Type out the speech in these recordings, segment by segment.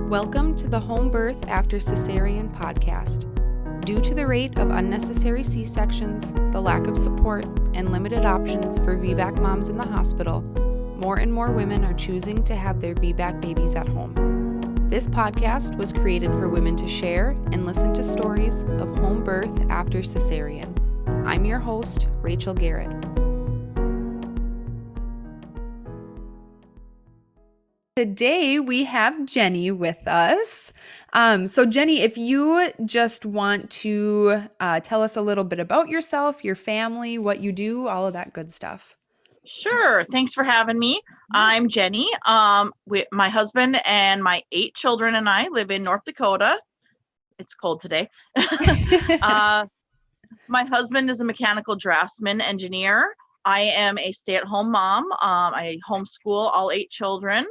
Welcome to the Home Birth After Cesarean podcast. Due to the rate of unnecessary C-sections, the lack of support, and limited options for VBAC moms in the hospital, more and more women are choosing to have their VBAC babies at home. This podcast was created for women to share and listen to stories of home birth after cesarean. I'm your host, Rachel Garrett. Today we have Jenny with us. So Jenny, if you just want to tell us a little bit about yourself, your family, what you do, all of that good stuff. Sure. Thanks for having me. I'm Jenny. My husband and my 8 children and I live in North Dakota. It's cold today. My husband is a mechanical draftsman engineer. I am a stay-at-home mom. I homeschool all 8 children.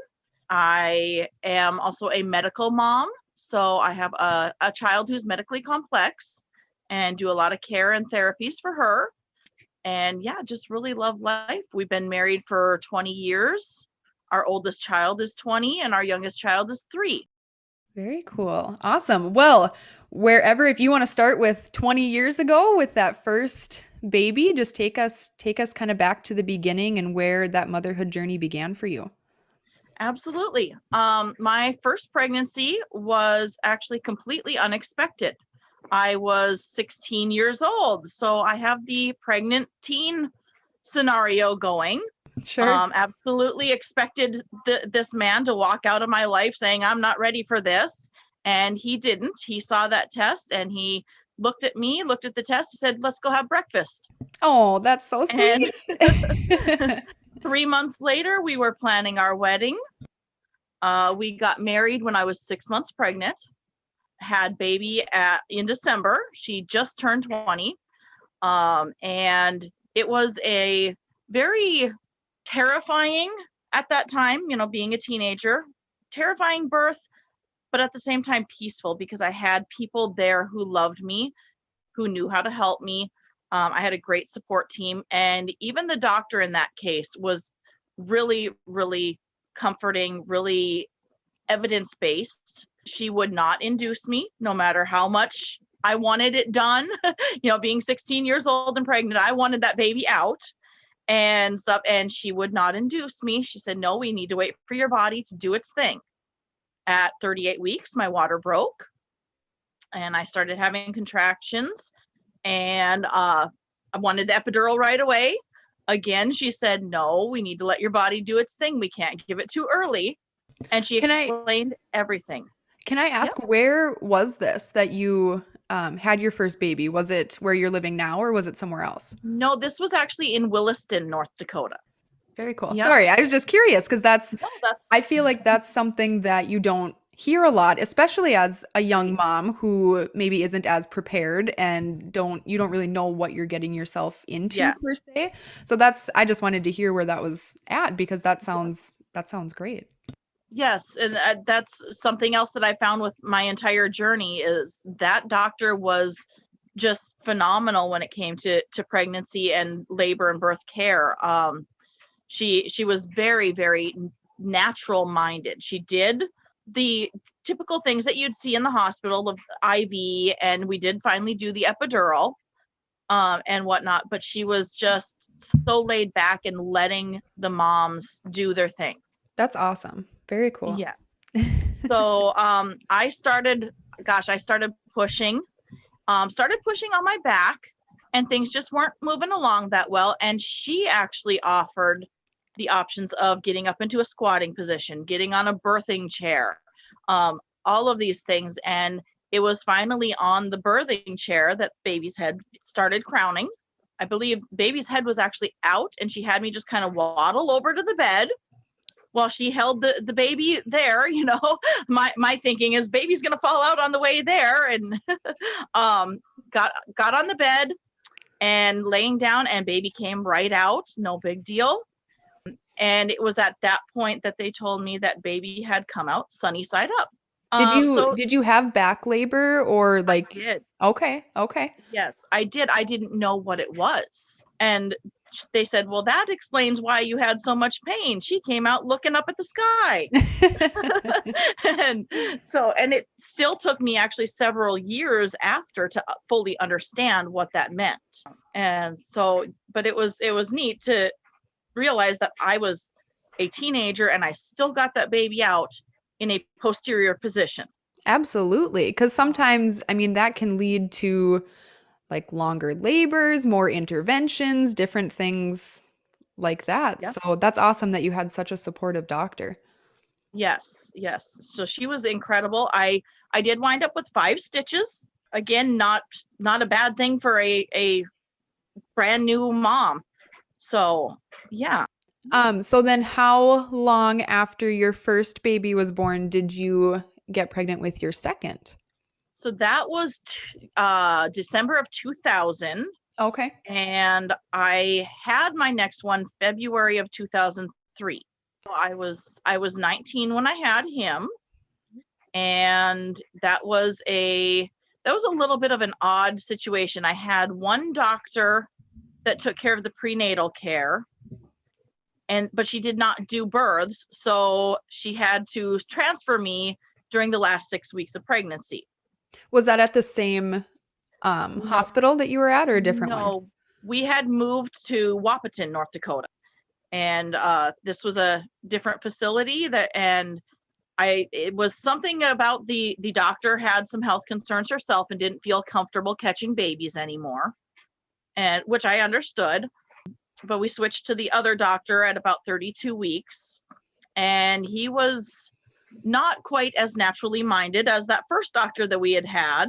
I am also a medical mom. So I have a child who's medically complex and do a lot of care and therapies for her. And yeah, just really love life. We've been married for 20 years. Our oldest child is 20 and our youngest child is 3. Very cool. Awesome. Well, if you want to start with 20 years ago with that first baby, just take us kind of back to the beginning and where that motherhood journey began for you. Absolutely. My first pregnancy was actually completely unexpected. I was 16 years old, so I have the pregnant teen scenario going. Sure. Absolutely expected this man to walk out of my life saying, I'm not ready for this. And he didn't. He saw that test and he looked at me, looked at the test, and said, let's go have breakfast. Oh, that's so sweet. And 3 months later, we were planning our wedding. We got married when I was 6 months pregnant. Had baby in December. She just turned 20. And it was a very terrifying at that time, being a teenager, terrifying birth, but at the same time peaceful because I had people there who loved me, who knew how to help me. I had a great support team. And even the doctor in that case was really, really comforting, really evidence-based. She would not induce me no matter how much I wanted it done. Being 16 years old and pregnant, I wanted that baby out and stuff. And she would not induce me. She said, no, we need to wait for your body to do its thing. At 38 weeks, my water broke and I started having contractions and I wanted the epidural right away. Again, she said, no, we need to let your body do its thing. We can't give it too early. And she explained everything. Can I ask, where was this that you had your first baby? Was it where you're living now or was it somewhere else? No, this was actually in Williston, North Dakota. Very cool. Yep. Sorry, I was just curious because I feel like that's something that you don't hear a lot, especially as a young mom who maybe isn't as prepared and you don't really know what you're getting yourself into per se. So I just wanted to hear where that was at because that sounds great. Yes, and that's something else that I found with my entire journey is that doctor was just phenomenal when it came to pregnancy and labor and birth care. She was very, very natural minded. She did the typical things that you'd see in the hospital of IV, and we did finally do the epidural and whatnot, but she was just so laid back and letting the moms do their thing. That's awesome. Very cool. Yeah. So I started pushing on my back and things just weren't moving along that well. And she actually offered the options of getting up into a squatting position, getting on a birthing chair, all of these things. And it was finally on the birthing chair that baby's head started crowning. I believe baby's head was actually out and she had me just kind of waddle over to the bed while she held the baby there. My thinking is baby's going to fall out on the way there, and got on the bed and laying down and baby came right out. No big deal. And it was at that point that they told me that baby had come out sunny side up. Did you have back labor or like? I did. Okay. Yes, I did. I didn't know what it was. And they said, well, that explains why you had so much pain. She came out looking up at the sky. and it still took me actually several years after to fully understand what that meant. And so, but it was neat to realize that I was a teenager and I still got that baby out in a posterior position. Absolutely. Because sometimes, I mean, that can lead to like longer labors, more interventions, different things like that. Yep. So that's awesome that you had such a supportive doctor. Yes. So she was incredible. I did wind up with 5 stitches. Again, not a bad thing for a brand new mom. So, yeah. So then how long after your first baby was born did you get pregnant with your second? So that was December of 2000. Okay. And I had my next one February of 2003. So I was 19 when I had him, and that was a little bit of an odd situation. I had one doctor that took care of the prenatal care, but she did not do births, so she had to transfer me during the last 6 weeks of pregnancy. Was that at the same hospital that you were at, or a different one? No, we had moved to Wahpeton, North Dakota, and this was a different facility it was something about the doctor had some health concerns herself and didn't feel comfortable catching babies anymore, and which I understood. But we switched to the other doctor at about 32 weeks, and he was not quite as naturally minded as that first doctor that we had.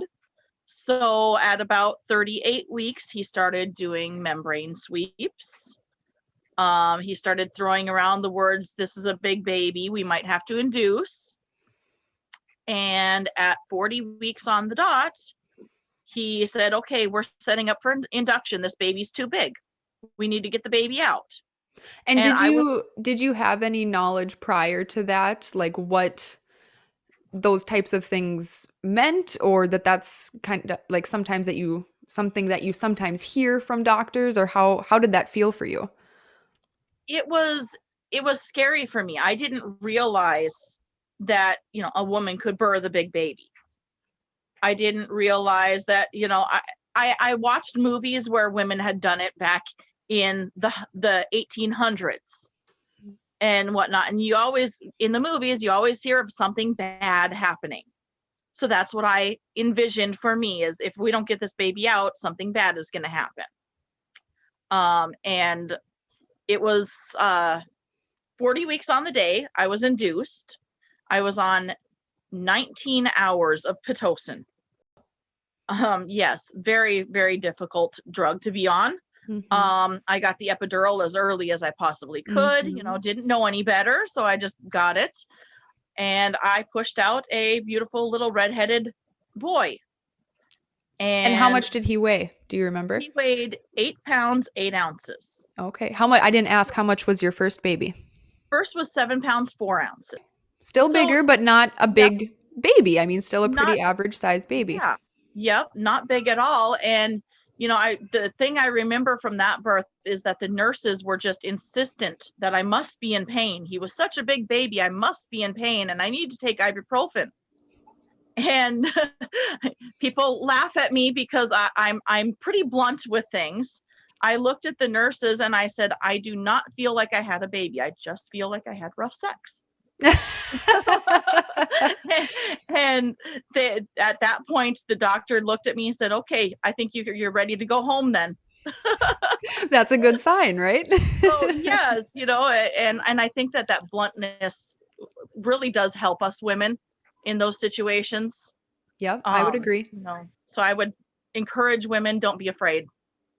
So at about 38 weeks, he started doing membrane sweeps. He started throwing around the words, "This is a big baby, we might have to induce." And at 40 weeks on the dot, he said, "Okay, we're setting up for induction. This baby's too big. We need to get the baby out." And did you have any knowledge prior to that, like what those types of things meant, or that's kind of like something that you sometimes hear from doctors, or how did that feel for you? It was scary for me. I didn't realize that, a woman could birth a big baby. I didn't realize that, I watched movies where women had done it back in the 1800s and whatnot. And in the movies, you always hear of something bad happening. So that's what I envisioned for me, is if we don't get this baby out, something bad is going to happen. And it was 40 weeks on the day. I was induced. I was on 19 hours of Pitocin. Yes, very, very difficult drug to be on. Mm-hmm. I got the epidural as early as I possibly could, Mm-hmm. Didn't know any better. So I just got it. And I pushed out a beautiful little redheaded boy. And how much did he weigh? Do you remember? He weighed 8 pounds, 8 ounces. Okay. How much? I didn't ask, how much was your first baby? First was 7 pounds, 4 ounces. Still bigger, but not a big baby. I mean, still a pretty average sized baby. Yeah. Yep. Not big at all. And, the thing I remember from that birth is that the nurses were just insistent that I must be in pain. He was such a big baby. I must be in pain, and I need to take ibuprofen. And people laugh at me because I'm pretty blunt with things. I looked at the nurses and I said, "I do not feel like I had a baby. I just feel like I had rough sex." And at that point, the doctor looked at me and said, "Okay, I think you're ready to go home then." That's a good sign, right? So yes, and I think that bluntness really does help us women in those situations. Yep, I would agree. So I would encourage women, don't be afraid.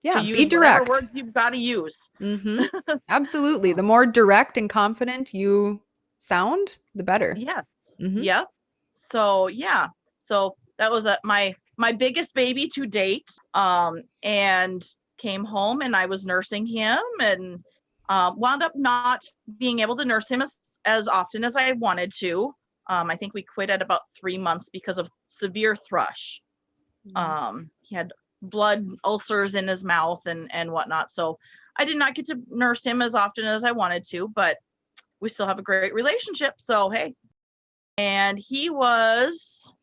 Yeah, be direct. Whatever words you've got to use. Mm-hmm. Absolutely. The more direct and confident you sound, the better. Yes. Mm-hmm. Yep. So yeah. So that was my biggest baby to date. And came home and I was nursing him, and wound up not being able to nurse him as often as I wanted to. I think we quit at about 3 months because of severe thrush. Mm-hmm. He had blood ulcers in his mouth and whatnot. So I did not get to nurse him as often as I wanted to, but we still have a great relationship. So, hey. And he was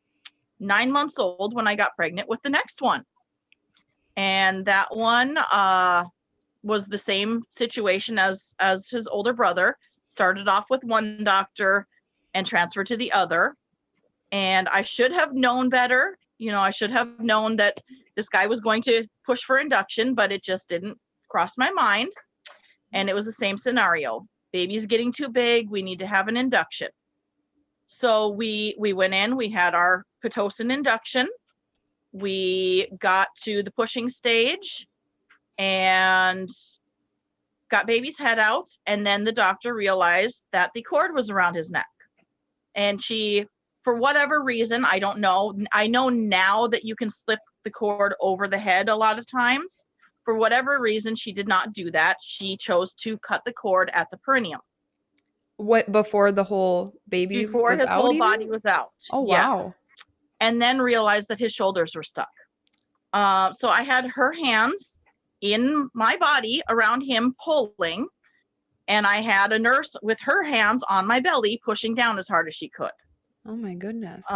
9 months old when I got pregnant with the next one. And that one was the same situation as his older brother. Started off with one doctor and transferred to the other. And I should have known better. I should have known that this guy was going to push for induction, but it just didn't cross my mind. And it was the same scenario. Baby's getting too big. We need to have an induction. So we went in, we had our Pitocin induction. We got to the pushing stage and got baby's head out. And then the doctor realized that the cord was around his neck. And she, for whatever reason, I don't know. I know now that you can slip the cord over the head a lot of times. For whatever reason, she did not do that. She chose to cut the cord at the perineum. What, before the whole baby Before was his out whole even? body was out. Oh, Yeah. wow. And then realized that his shoulders were stuck. So I had her hands in my body around him pulling, and I had a nurse with her hands on my belly pushing down as hard as she could. Oh my goodness.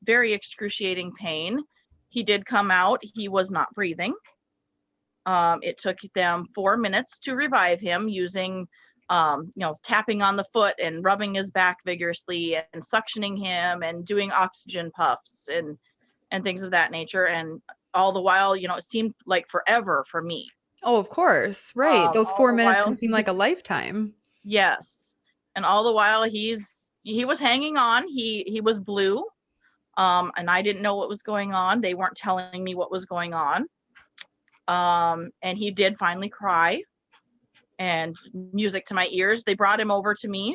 Very excruciating pain. He did come out. He was not breathing. It took them 4 minutes to revive him using tapping on the foot and rubbing his back vigorously and suctioning him and doing oxygen puffs and things of that nature. And all the while, it seemed like forever for me. Oh, of course. Right. Those 4 minutes can seem like a lifetime. Yes. And all the while he was hanging on. He was blue. And I didn't know what was going on. They weren't telling me what was going on. And he did finally cry. And music to my ears. They brought him over to me,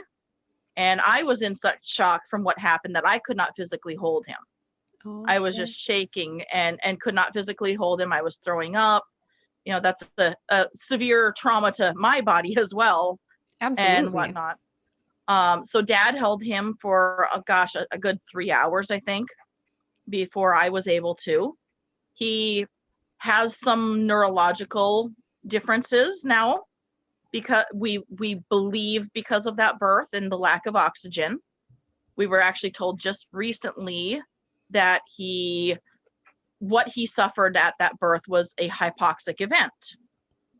and I was in such shock from what happened that I could not physically hold him. Oh, I was just shaking and could not physically hold him. I was throwing up. That's a severe trauma to my body as well. Absolutely. And whatnot. So Dad held him for a good 3 hours, I think, before I was able to. He has some neurological differences now. Because we believe because of that birth and the lack of oxygen. We were actually told just recently that what he suffered at that birth was a hypoxic event.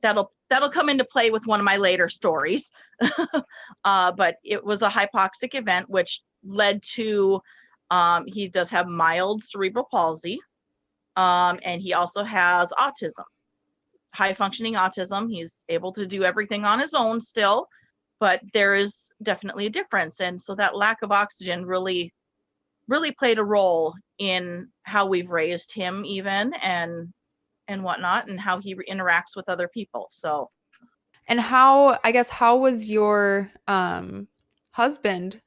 That'll come into play with one of my later stories. But it was a hypoxic event, which led to, he does have mild cerebral palsy. And he also has autism. High functioning autism. He's able to do everything on his own still, but there is definitely a difference. And so that lack of oxygen really played a role in how we've raised him even and whatnot, and how he interacts with other people. So. And how was your husband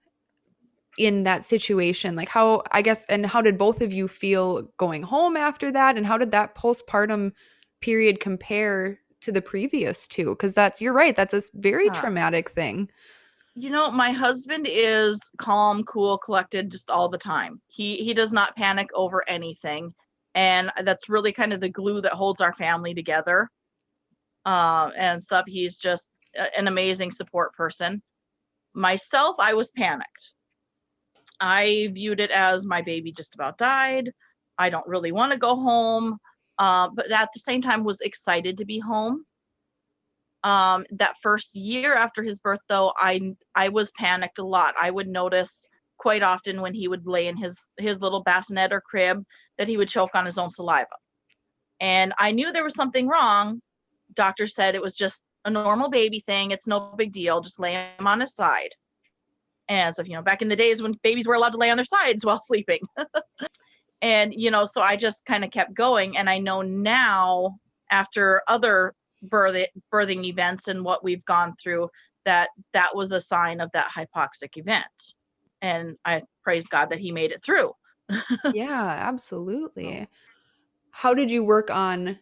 in that situation? Like and how did both of you feel going home after that? And how did that postpartum period compare to the previous two? Because you're right, that's a very traumatic thing. My husband is calm, cool, collected just all the time. He does not panic over anything, and that's really kind of the glue that holds our family together and stuff. He's just an amazing support person. Myself, I was panicked. I viewed it as my baby just about died. I don't really want to go home. But at the same time was excited to be home. That first year after his birth, though, I was panicked a lot. I would notice quite often when he would lay in his little bassinet or crib that he would choke on his own saliva. And I knew there was something wrong. Doctor said it was just a normal baby thing. It's no big deal. Just lay him on his side. And so, back in the days when babies were allowed to lay on their sides while sleeping. And, so I just kind of kept going. And I know now, after other birthing events and what we've gone through, that was a sign of that hypoxic event. And I praise God that he made it through. Yeah, absolutely. How did you work on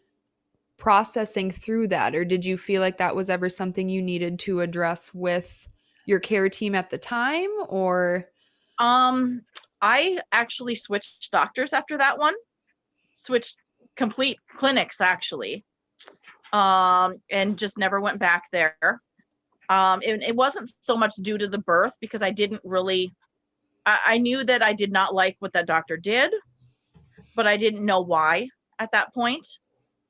processing through that? Or did you feel like that was ever something you needed to address with your care team at the time? Or I actually switched doctors after that one, switched complete clinics actually. and just never went back there. It wasn't so much due to the birth, because I didn't really, I knew that I did not like what that doctor did, but I didn't know why at that point.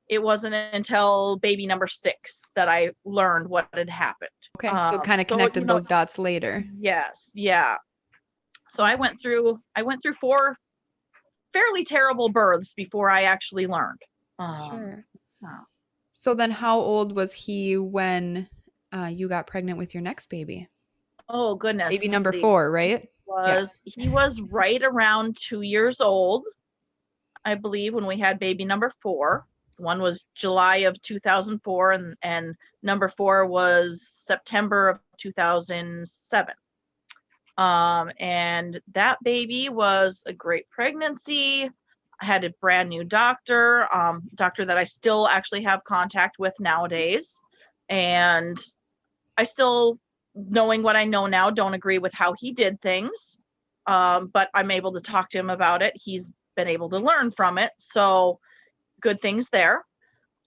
It wasn't until baby number 6 that I learned what had happened. Okay, so kind of connected those dots later. Yes, yeah. So I went through 4 fairly terrible births before I actually learned. Sure. So then how old was he when you got pregnant with your next baby? Oh, goodness. Baby number 4, right? He was right around 2 years old, I believe, when we had baby number 4. One was July of 2004, and number 4 was September of 2007. And that baby was a great pregnancy. I had a brand new doctor that I still actually have contact with nowadays. And I still, knowing what I know now, don't agree with how he did things. But I'm able to talk to him about it. He's been able to learn from it. So good things there.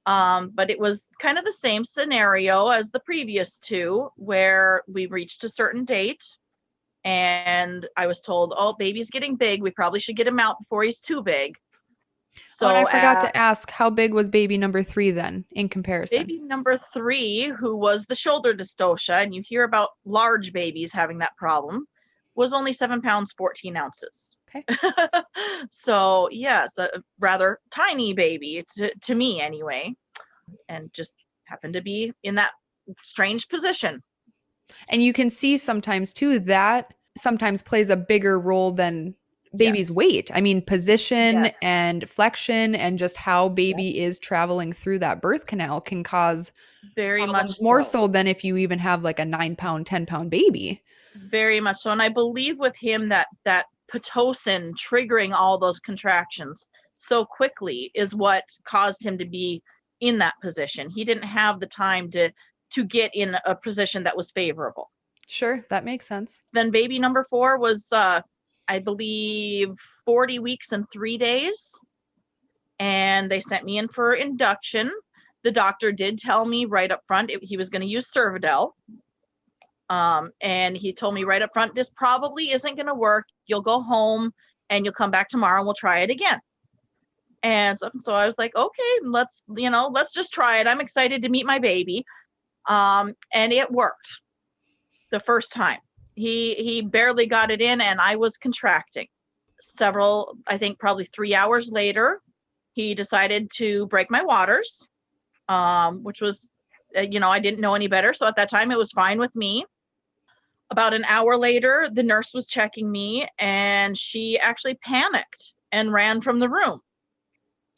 But it was kind of the same scenario as the previous 2, where we reached a certain date and I was told, oh, baby's getting big. We probably should get him out before he's too big. So and I forgot to ask, how big was baby number 3 then in comparison? Baby number 3, who was the shoulder dystocia, and you hear about large babies having that problem, was only 7 pounds, 14 ounces. Okay. So yes, a rather tiny baby to me anyway, and just happened to be in that strange position. And you can see sometimes too that sometimes plays a bigger role than baby's weight. I mean, position and flexion and just how baby is traveling through that birth canal can cause very much more so than if you even have like a 9-pound, 10-pound baby. Very much so. And I believe with him that Pitocin triggering all those contractions so quickly is what caused him to be in that position. He didn't have the time to get in a position that was favorable. Sure, that makes sense. Then baby number 4 was, I believe, 40 weeks and 3 days. And they sent me in for induction. The doctor did tell me right up front he was going to use Cervidil. And he told me right up front, this probably isn't going to work. You'll go home and you'll come back tomorrow and we'll try it again. And so I was like, okay, let's just try it. I'm excited to meet my baby. And it worked the first time. He barely got it in and I was contracting. I think probably 3 hours later, he decided to break my waters, which was, I didn't know any better. So at that time, it was fine with me. About an hour later, the nurse was checking me and she actually panicked and ran from the room.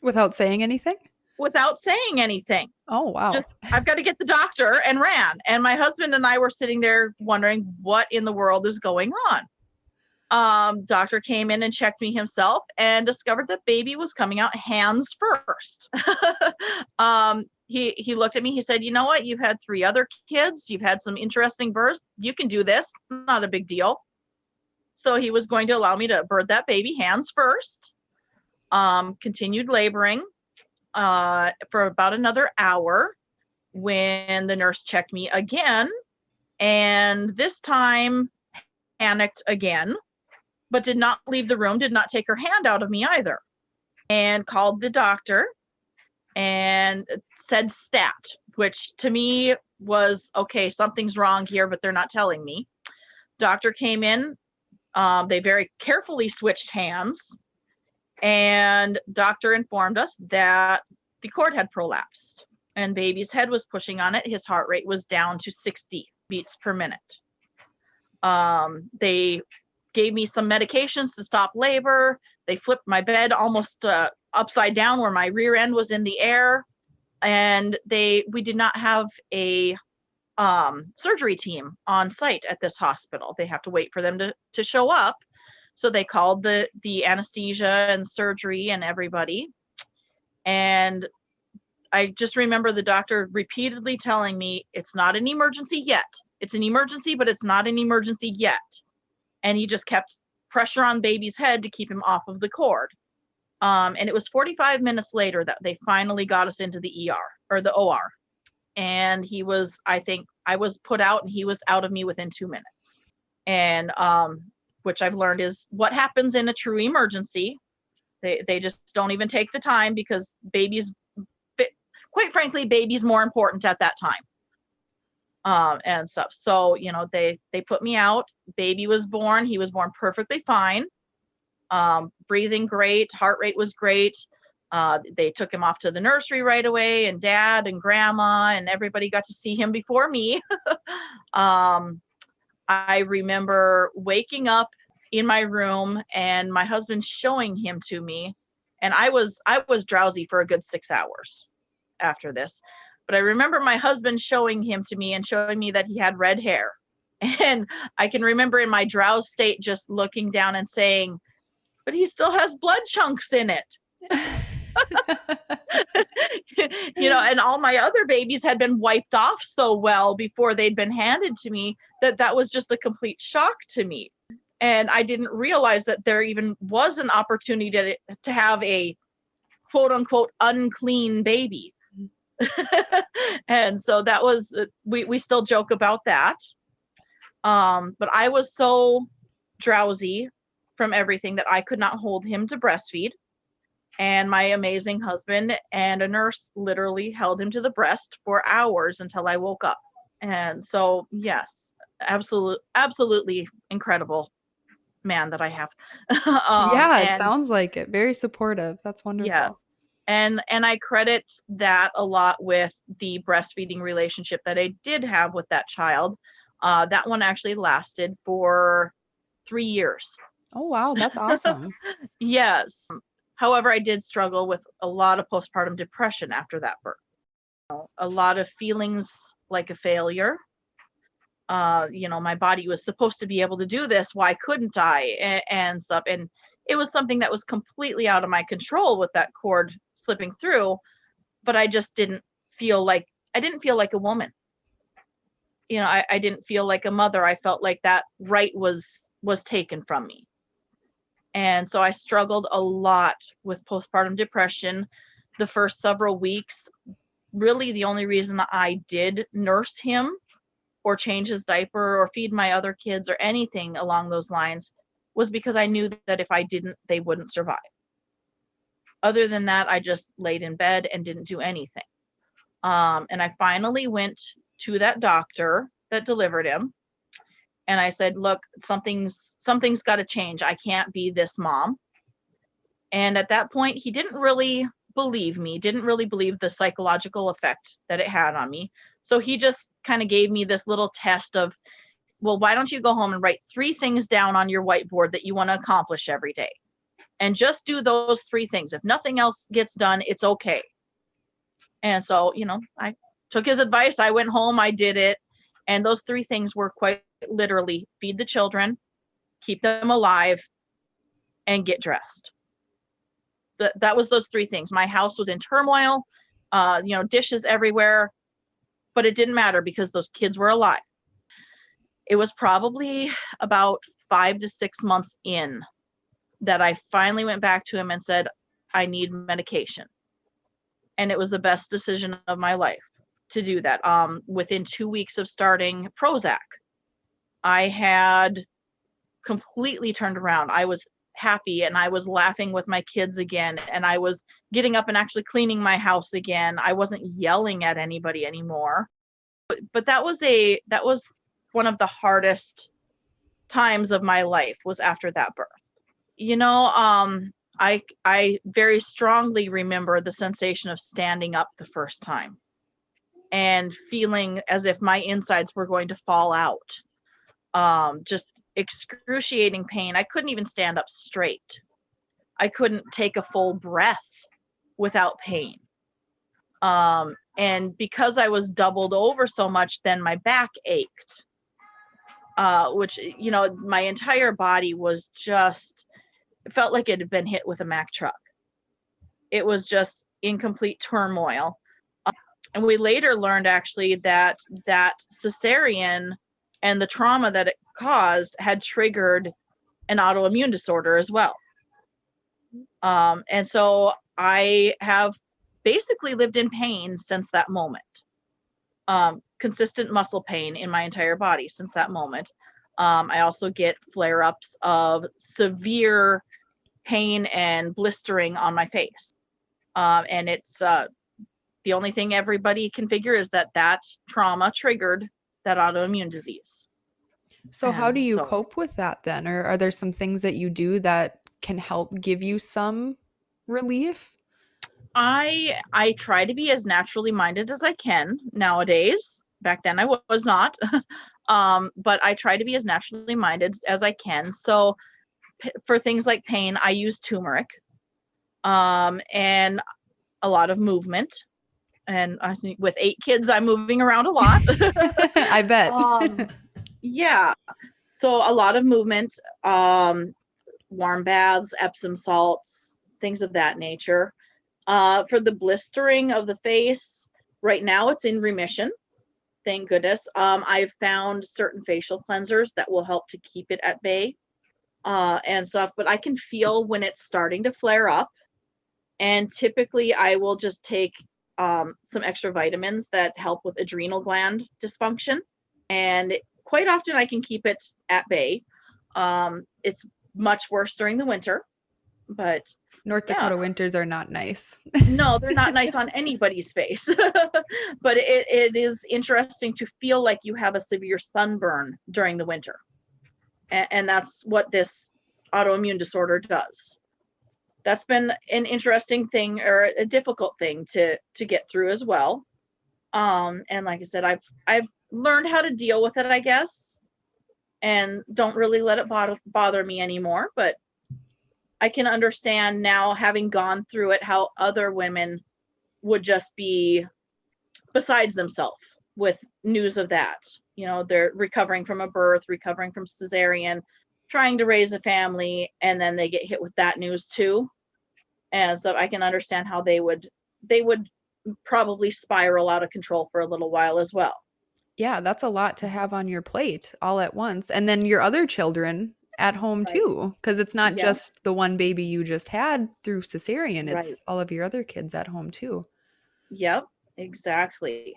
Without saying anything? Without saying anything. Oh, wow. Just, I've got to get the doctor, and ran. And my husband and I were sitting there wondering what in the world is going on. Doctor came in and checked me himself and discovered that baby was coming out hands first. He looked at me. He said, you know what? You've had 3 other kids. You've had some interesting births. You can do this. Not a big deal. So he was going to allow me to birth that baby hands first. Continued laboring for about another hour when the nurse checked me again. And this time panicked again, but did not leave the room, did not take her hand out of me either. And called the doctor and said stat, which to me was, okay, something's wrong here, but they're not telling me. Doctor came in. They very carefully switched hands. And doctor informed us that the cord had prolapsed and baby's head was pushing on it. His heart rate was down to 60 beats per minute. They gave me some medications to stop labor. They flipped my bed almost upside down where my rear end was in the air. And we did not have a surgery team on site at this hospital. They have to wait for them to show up. So they called the anesthesia and surgery and everybody. And I just remember the doctor repeatedly telling me, it's not an emergency yet. It's an emergency, but it's not an emergency yet. And he just kept pressure on baby's head to keep him off of the cord. And it was 45 minutes later that they finally got us into the ER. or the OR. And I think I was put out and he was out of me within 2 minutes. And, which I've learned is what happens in a true emergency. They just don't even take the time, because quite frankly, baby's more important at that time. And stuff. So, they put me out. Baby was born. He was born perfectly fine. Breathing great. Heart rate was great. They took him off to the nursery right away, and dad and grandma and everybody got to see him before me. I remember waking up in my room and my husband showing him to me. And I was drowsy for a good 6 hours after this. But I remember my husband showing him to me and showing me that he had red hair. And I can remember in my drowse state just looking down and saying, but he still has blood chunks in it. And all my other babies had been wiped off so well before they'd been handed to me that was just a complete shock to me. And I didn't realize that there even was an opportunity to have a quote unquote unclean baby. And so that was, we still joke about that. But I was so drowsy from everything that I could not hold him to breastfeed. And my amazing husband and a nurse literally held him to the breast for hours until I woke up. And so, yes, absolutely incredible man that I have. It sounds like it. Very supportive. That's wonderful. Yeah. And I credit that a lot with the breastfeeding relationship that I did have with that child. That one actually lasted for 3 years. Oh, wow. That's awesome. Yes. However, I did struggle with a lot of postpartum depression after that birth. A lot of feelings like a failure. My body was supposed to be able to do this. Why couldn't I? And stuff. And it was something that was completely out of my control with that cord slipping through. But I just didn't feel like a woman. I didn't feel like a mother. I felt like that right was taken from me. And so I struggled a lot with postpartum depression the first several weeks. Really, the only reason I did nurse him or change his diaper or feed my other kids or anything along those lines was because I knew that if I didn't, they wouldn't survive. Other than that, I just laid in bed and didn't do anything. And I finally went to that doctor that delivered him. And I said, look, something's got to change. I can't be this mom. And at that point, he didn't really believe me, didn't really believe the psychological effect that it had on me. So he just kind of gave me this little test of, well, why don't you go home and write 3 things down on your whiteboard that you want to accomplish every day? And just do those 3 things. If nothing else gets done, it's okay. And so, I took his advice. I went home, I did it. And those 3 things were quite literally feed the children, keep them alive, and get dressed. That was those 3 things. My house was in turmoil, dishes everywhere, but it didn't matter because those kids were alive. It was probably about 5 to 6 months in that I finally went back to him and said, I need medication. And it was the best decision of my life to do that. Within 2 weeks of starting Prozac, I had completely turned around. I was happy and I was laughing with my kids again. And I was getting up and actually cleaning my house again. I wasn't yelling at anybody anymore. But that was one of the hardest times of my life was after that birth. I very strongly remember the sensation of standing up the first time and feeling as if my insides were going to fall out. Just excruciating pain. I couldn't even stand up straight. I couldn't take a full breath without pain. And because I was doubled over so much, then my back ached, which, my entire body was just, it felt like it had been hit with a Mack truck. It was just in complete turmoil. And we later learned actually that cesarean and the trauma that it caused had triggered an autoimmune disorder as well. And so I have basically lived in pain since that moment. Consistent muscle pain in my entire body since that moment. I also get flare-ups of severe pain and blistering on my face. And it's the only thing everybody can figure is that trauma triggered that autoimmune disease. So how do you cope with that then? Or are there some things that you do that can help give you some relief? I try to be as naturally minded as I can nowadays. Back then I was not. But I try to be as naturally minded as I can. So for things like pain, I use turmeric, and a lot of movement. And I think with 8 kids, I'm moving around a lot. I bet. Yeah. So a lot of movement, warm baths, Epsom salts, things of that nature. For the blistering of the face, right now it's in remission. Thank goodness. I've found certain facial cleansers that will help to keep it at bay, and stuff, but I can feel when it's starting to flare up. And typically I will just take some extra vitamins that help with adrenal gland dysfunction. And quite often I can keep it at bay. It's much worse during the winter, but North Dakota winters are not nice. No, they're not nice on anybody's face. But it is interesting to feel like you have a severe sunburn during the winter. And that's what this autoimmune disorder does. That's been an interesting thing, or a difficult thing to get through as well. And like I said, I've learned how to deal with it, I guess, and don't really let it bother me anymore. But I can understand now, having gone through it, how other women would just be besides themselves with news of that. You know, they're recovering from a birth, recovering from cesarean, trying to raise a family, and then they get hit with that news too. And so I can understand how they would probably spiral out of control for a little while as well. Yeah, that's a lot to have on your plate all at once. And then your other children at home too, because it's not just the one baby you just had through cesarean, it's all of your other kids at home too. Yep, exactly.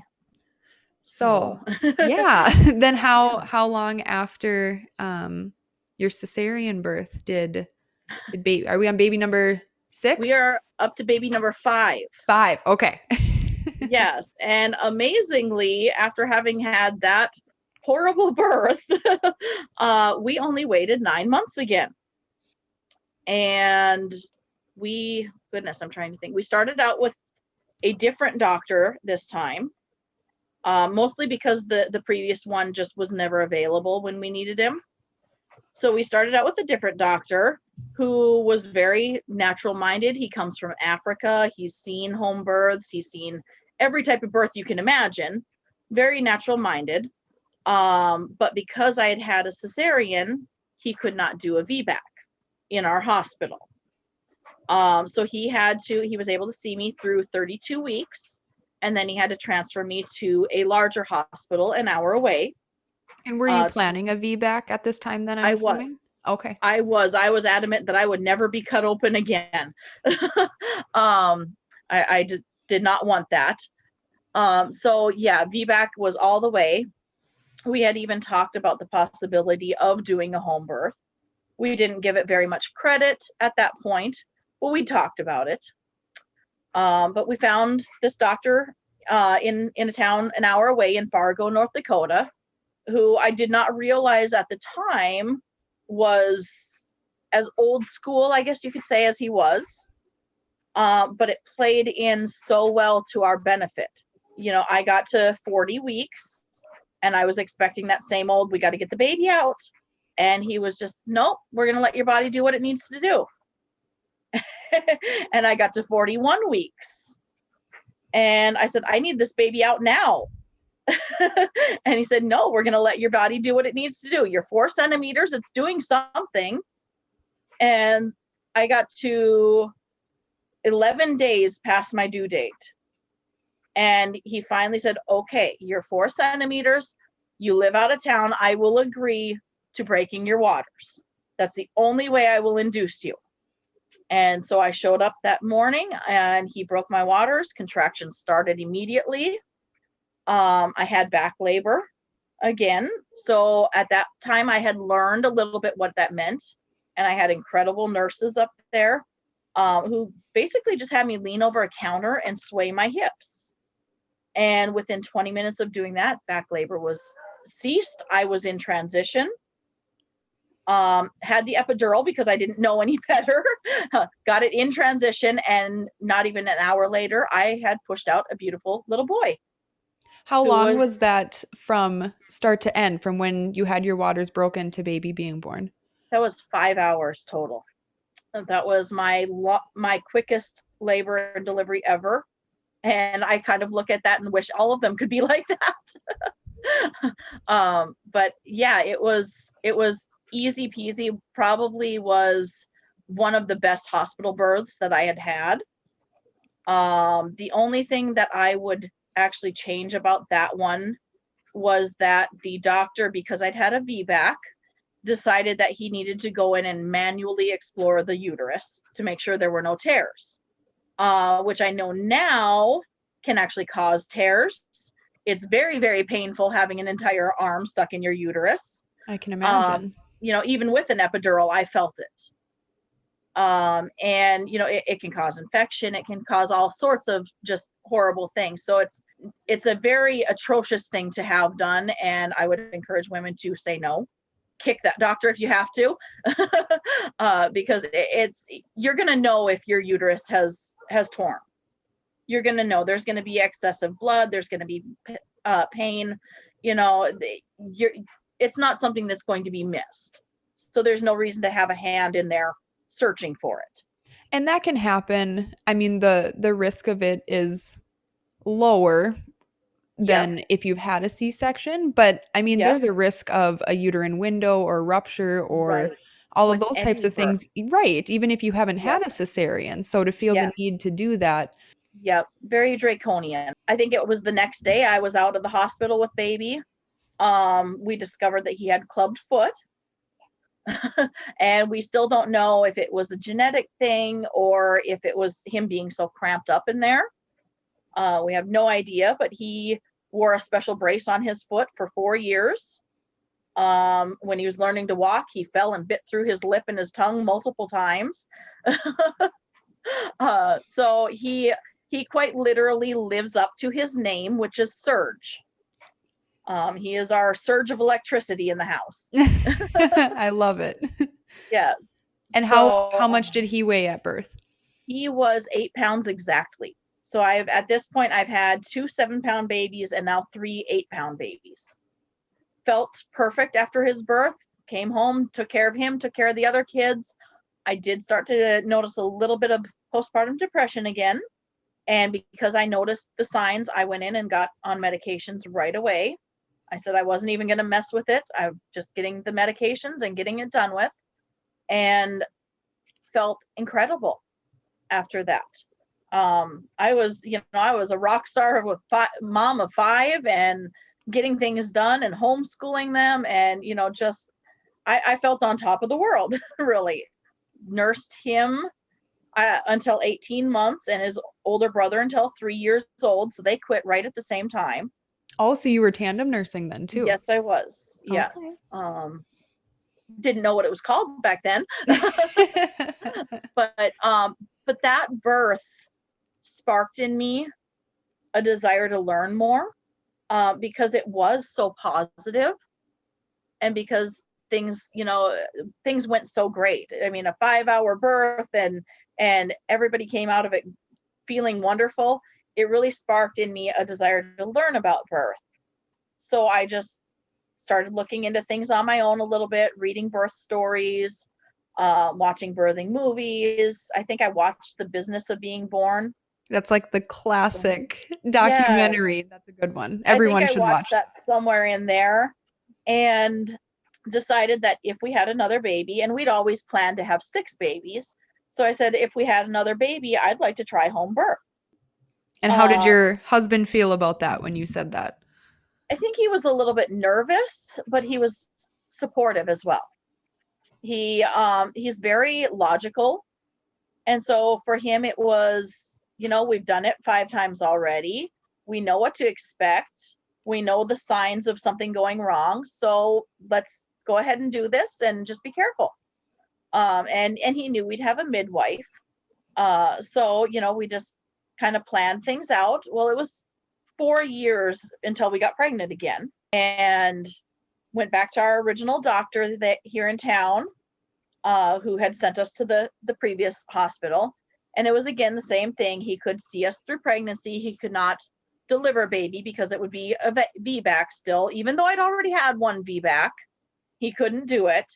So yeah. Then how long after your cesarean birth did baby, are we on baby number 6? We are up to baby number 5. 5, okay. Yes, and amazingly, after having had that horrible birth, we only waited 9 months again. And I'm trying to think. We started out with a different doctor this time, mostly because the previous one just was never available when we needed him. So we started out with a different doctor who was very natural minded. He comes from Africa. He's seen home births. He's seen every type of birth you can imagine. Very natural minded. But because I had had a cesarean, he could not do a VBAC in our hospital. So he was able to see me through 32 weeks, and then he had to transfer me to a larger hospital an hour away. And were you planning a VBAC at this time then, I'm assuming? Okay. I was adamant that I would never be cut open again. I did not want that. So yeah, VBAC was all the way. We had even talked about the possibility of doing a home birth. We didn't give it very much credit at that point, but we talked about it. But we found this doctor in a town an hour away in Fargo, North Dakota, who I did not realize at the time was as old school, I guess you could say, as he was. But it played in so well to our benefit. You know, I got to 40 weeks and I was expecting that same old, we got to get the baby out. And he was just, nope, we're going to let your body do what it needs to do. And I got to 41 weeks. And I said, I need this baby out now. And he said, no, we're going to let your body do what it needs to do. You're 4 centimeters. It's doing something. And I got to 11 days past my due date. And he finally said, okay, you're 4 centimeters. You live out of town. I will agree to breaking your waters. That's the only way I will induce you. And so I showed up that morning and he broke my waters. Contractions started immediately. I had back labor again. So at that time, I had learned a little bit what that meant. And I had incredible nurses up there who basically just had me lean over a counter and sway my hips. And within 20 minutes of doing that, back labor was ceased. I was in transition. Had the epidural because I didn't know any better. Got it in transition, and not even an hour later, I had pushed out a beautiful little boy. How long was that from start to end, from when you had your waters broken to baby being born? That was 5 hours total. That was my quickest labor and delivery ever. And I kind of look at that and wish all of them could be like that. But yeah, it was easy peasy. Probably was one of the best hospital births that I had had. The only thing that I would actually change about that one was that the doctor, because I'd had a VBAC, decided that he needed to go in and manually explore the uterus to make sure there were no tears, which I know now can actually cause tears. It's very, very painful having an entire arm stuck in your uterus. I can imagine. Even with an epidural, I felt it. And it can cause infection. It can cause all sorts of just horrible things. So it's a very atrocious thing to have done. And I would encourage women to say no. Kick that doctor if you have to, because you're going to know if your uterus has torn. You're going to know there's going to be excessive blood. There's going to be pain. It's not something that's going to be missed. So there's no reason to have a hand in there searching for it. And that can happen. I mean, the risk of it is lower than if you've had a C-section, but I mean, there's a risk of a uterine window or rupture or all of those types of things, right? Even if you haven't had a cesarean. So to feel the need to do that. Yep, very draconian. I think it was the next day I was out of the hospital with baby. We discovered that he had clubbed foot. And we still don't know if it was a genetic thing or if it was him being so cramped up in there. We have no idea, but he wore a special brace on his foot for 4 years. When he was learning to walk, he fell and bit through his lip and his tongue multiple times. So he quite literally lives up to his name, which is Surge. He is our surge of electricity in the house. I love it. Yes. And how much did he weigh at birth? He was 8 pounds exactly. So at this point, I've had 2 7-pound babies and now 3 8-pound babies. Felt perfect after his birth. Came home, took care of him, took care of the other kids. I did start to notice a little bit of postpartum depression again. And because I noticed the signs, I went in and got on medications right away. I said I wasn't even going to mess with it. I'm just getting the medications and getting it done with, and felt incredible after that. I was a rock star with mom of 5 and getting things done and homeschooling them. And, I felt on top of the world, really. Nursed him until 18 months and his older brother until 3 years old. So they quit right at the same time. Oh, so you were tandem nursing then too? Yes, I was. Yes. Okay. Didn't know what it was called back then. But that birth sparked in me a desire to learn more, because it was so positive and because things went so great. I mean, a 5-hour birth and everybody came out of it feeling wonderful. It really sparked in me a desire to learn about birth. So I just started looking into things on my own a little bit, reading birth stories, watching birthing movies. I think I watched The Business of Being Born. That's like the classic documentary. Yeah. That's a good one. Everyone should watch that somewhere in there, and decided that if we had another baby, and we'd always planned to have 6 babies. So I said, if we had another baby, I'd like to try home birth. And how did your husband feel about that when you said that? I think he was a little bit nervous, but he was supportive as well. He's very logical. And so for him, it was, we've done it 5 times already. We know what to expect. We know the signs of something going wrong. So let's go ahead and do this and just be careful. And he knew we'd have a midwife. So, we just kind of planned things out. Well, it was 4 years until we got pregnant again, and went back to our original doctor here in town, who had sent us to the previous hospital. And it was, again, the same thing. He could see us through pregnancy. He could not deliver baby because it would be a VBAC still. Even though I'd already had one VBAC, he couldn't do it.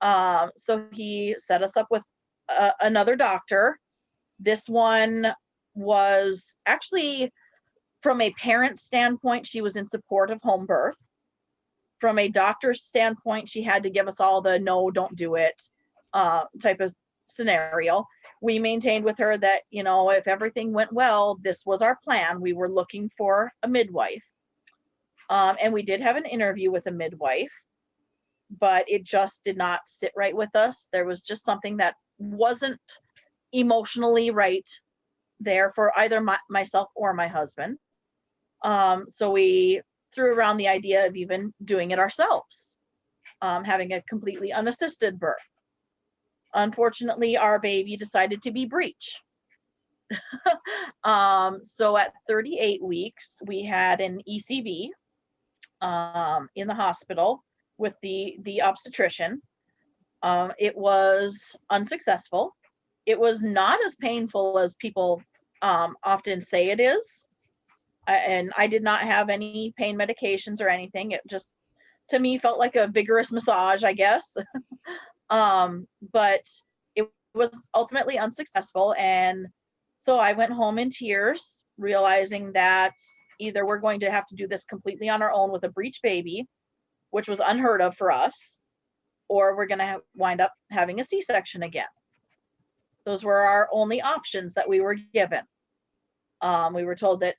So he set us up with another doctor. This one was actually, from a parent standpoint, she was in support of home birth. From a doctor's standpoint, she had to give us all the no, don't do it type of scenario. We maintained with her that, if everything went well, this was our plan. We were looking for a midwife. And we did have an interview with a midwife, but it just did not sit right with us. There was just something that wasn't emotionally right there for either myself or my husband. So we threw around the idea of even doing it ourselves, having a completely unassisted birth. Unfortunately, our baby decided to be breech. So at 38 weeks, we had an ECV in the hospital with the obstetrician. It was unsuccessful. It was not as painful as people often say it is. And I did not have any pain medications or anything. It just, to me, felt like a vigorous massage, I guess. But it was ultimately unsuccessful. And so I went home in tears, realizing that either we're going to have to do this completely on our own with a breech baby, which was unheard of for us, or we're going to wind up having a C-section again. Those were our only options that we were given. We were told that,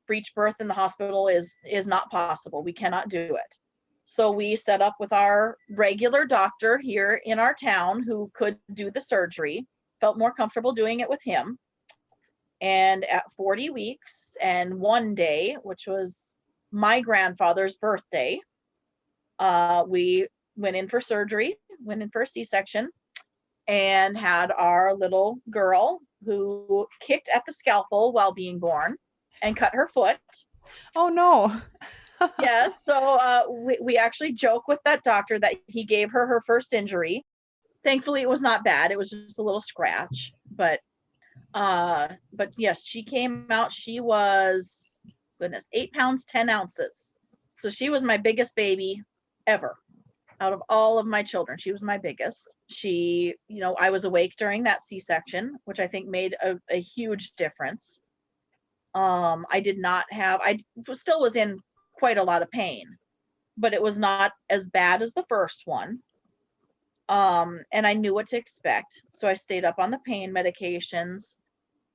breech birth in the hospital is not possible. We cannot do it. So we set up with our regular doctor here in our town who could do the surgery, felt more comfortable doing it with him. And at 40 weeks and 1 day, which was my grandfather's birthday, we went in for surgery, went in for a C-section, and had our little girl who kicked at the scalpel while being born and cut her foot. Oh, no. Yes. So we actually joke with that doctor that he gave her first injury. Thankfully, it was not bad. It was just a little scratch. But yes, she came out. She was, 8 pounds, 10 ounces. So she was my biggest baby ever. Out of all of my children, she was my biggest. She, I was awake during that C-section, which I think made a huge difference. I still was in quite a lot of pain, but it was not as bad as the first one. And I knew what to expect. So I stayed up on the pain medications,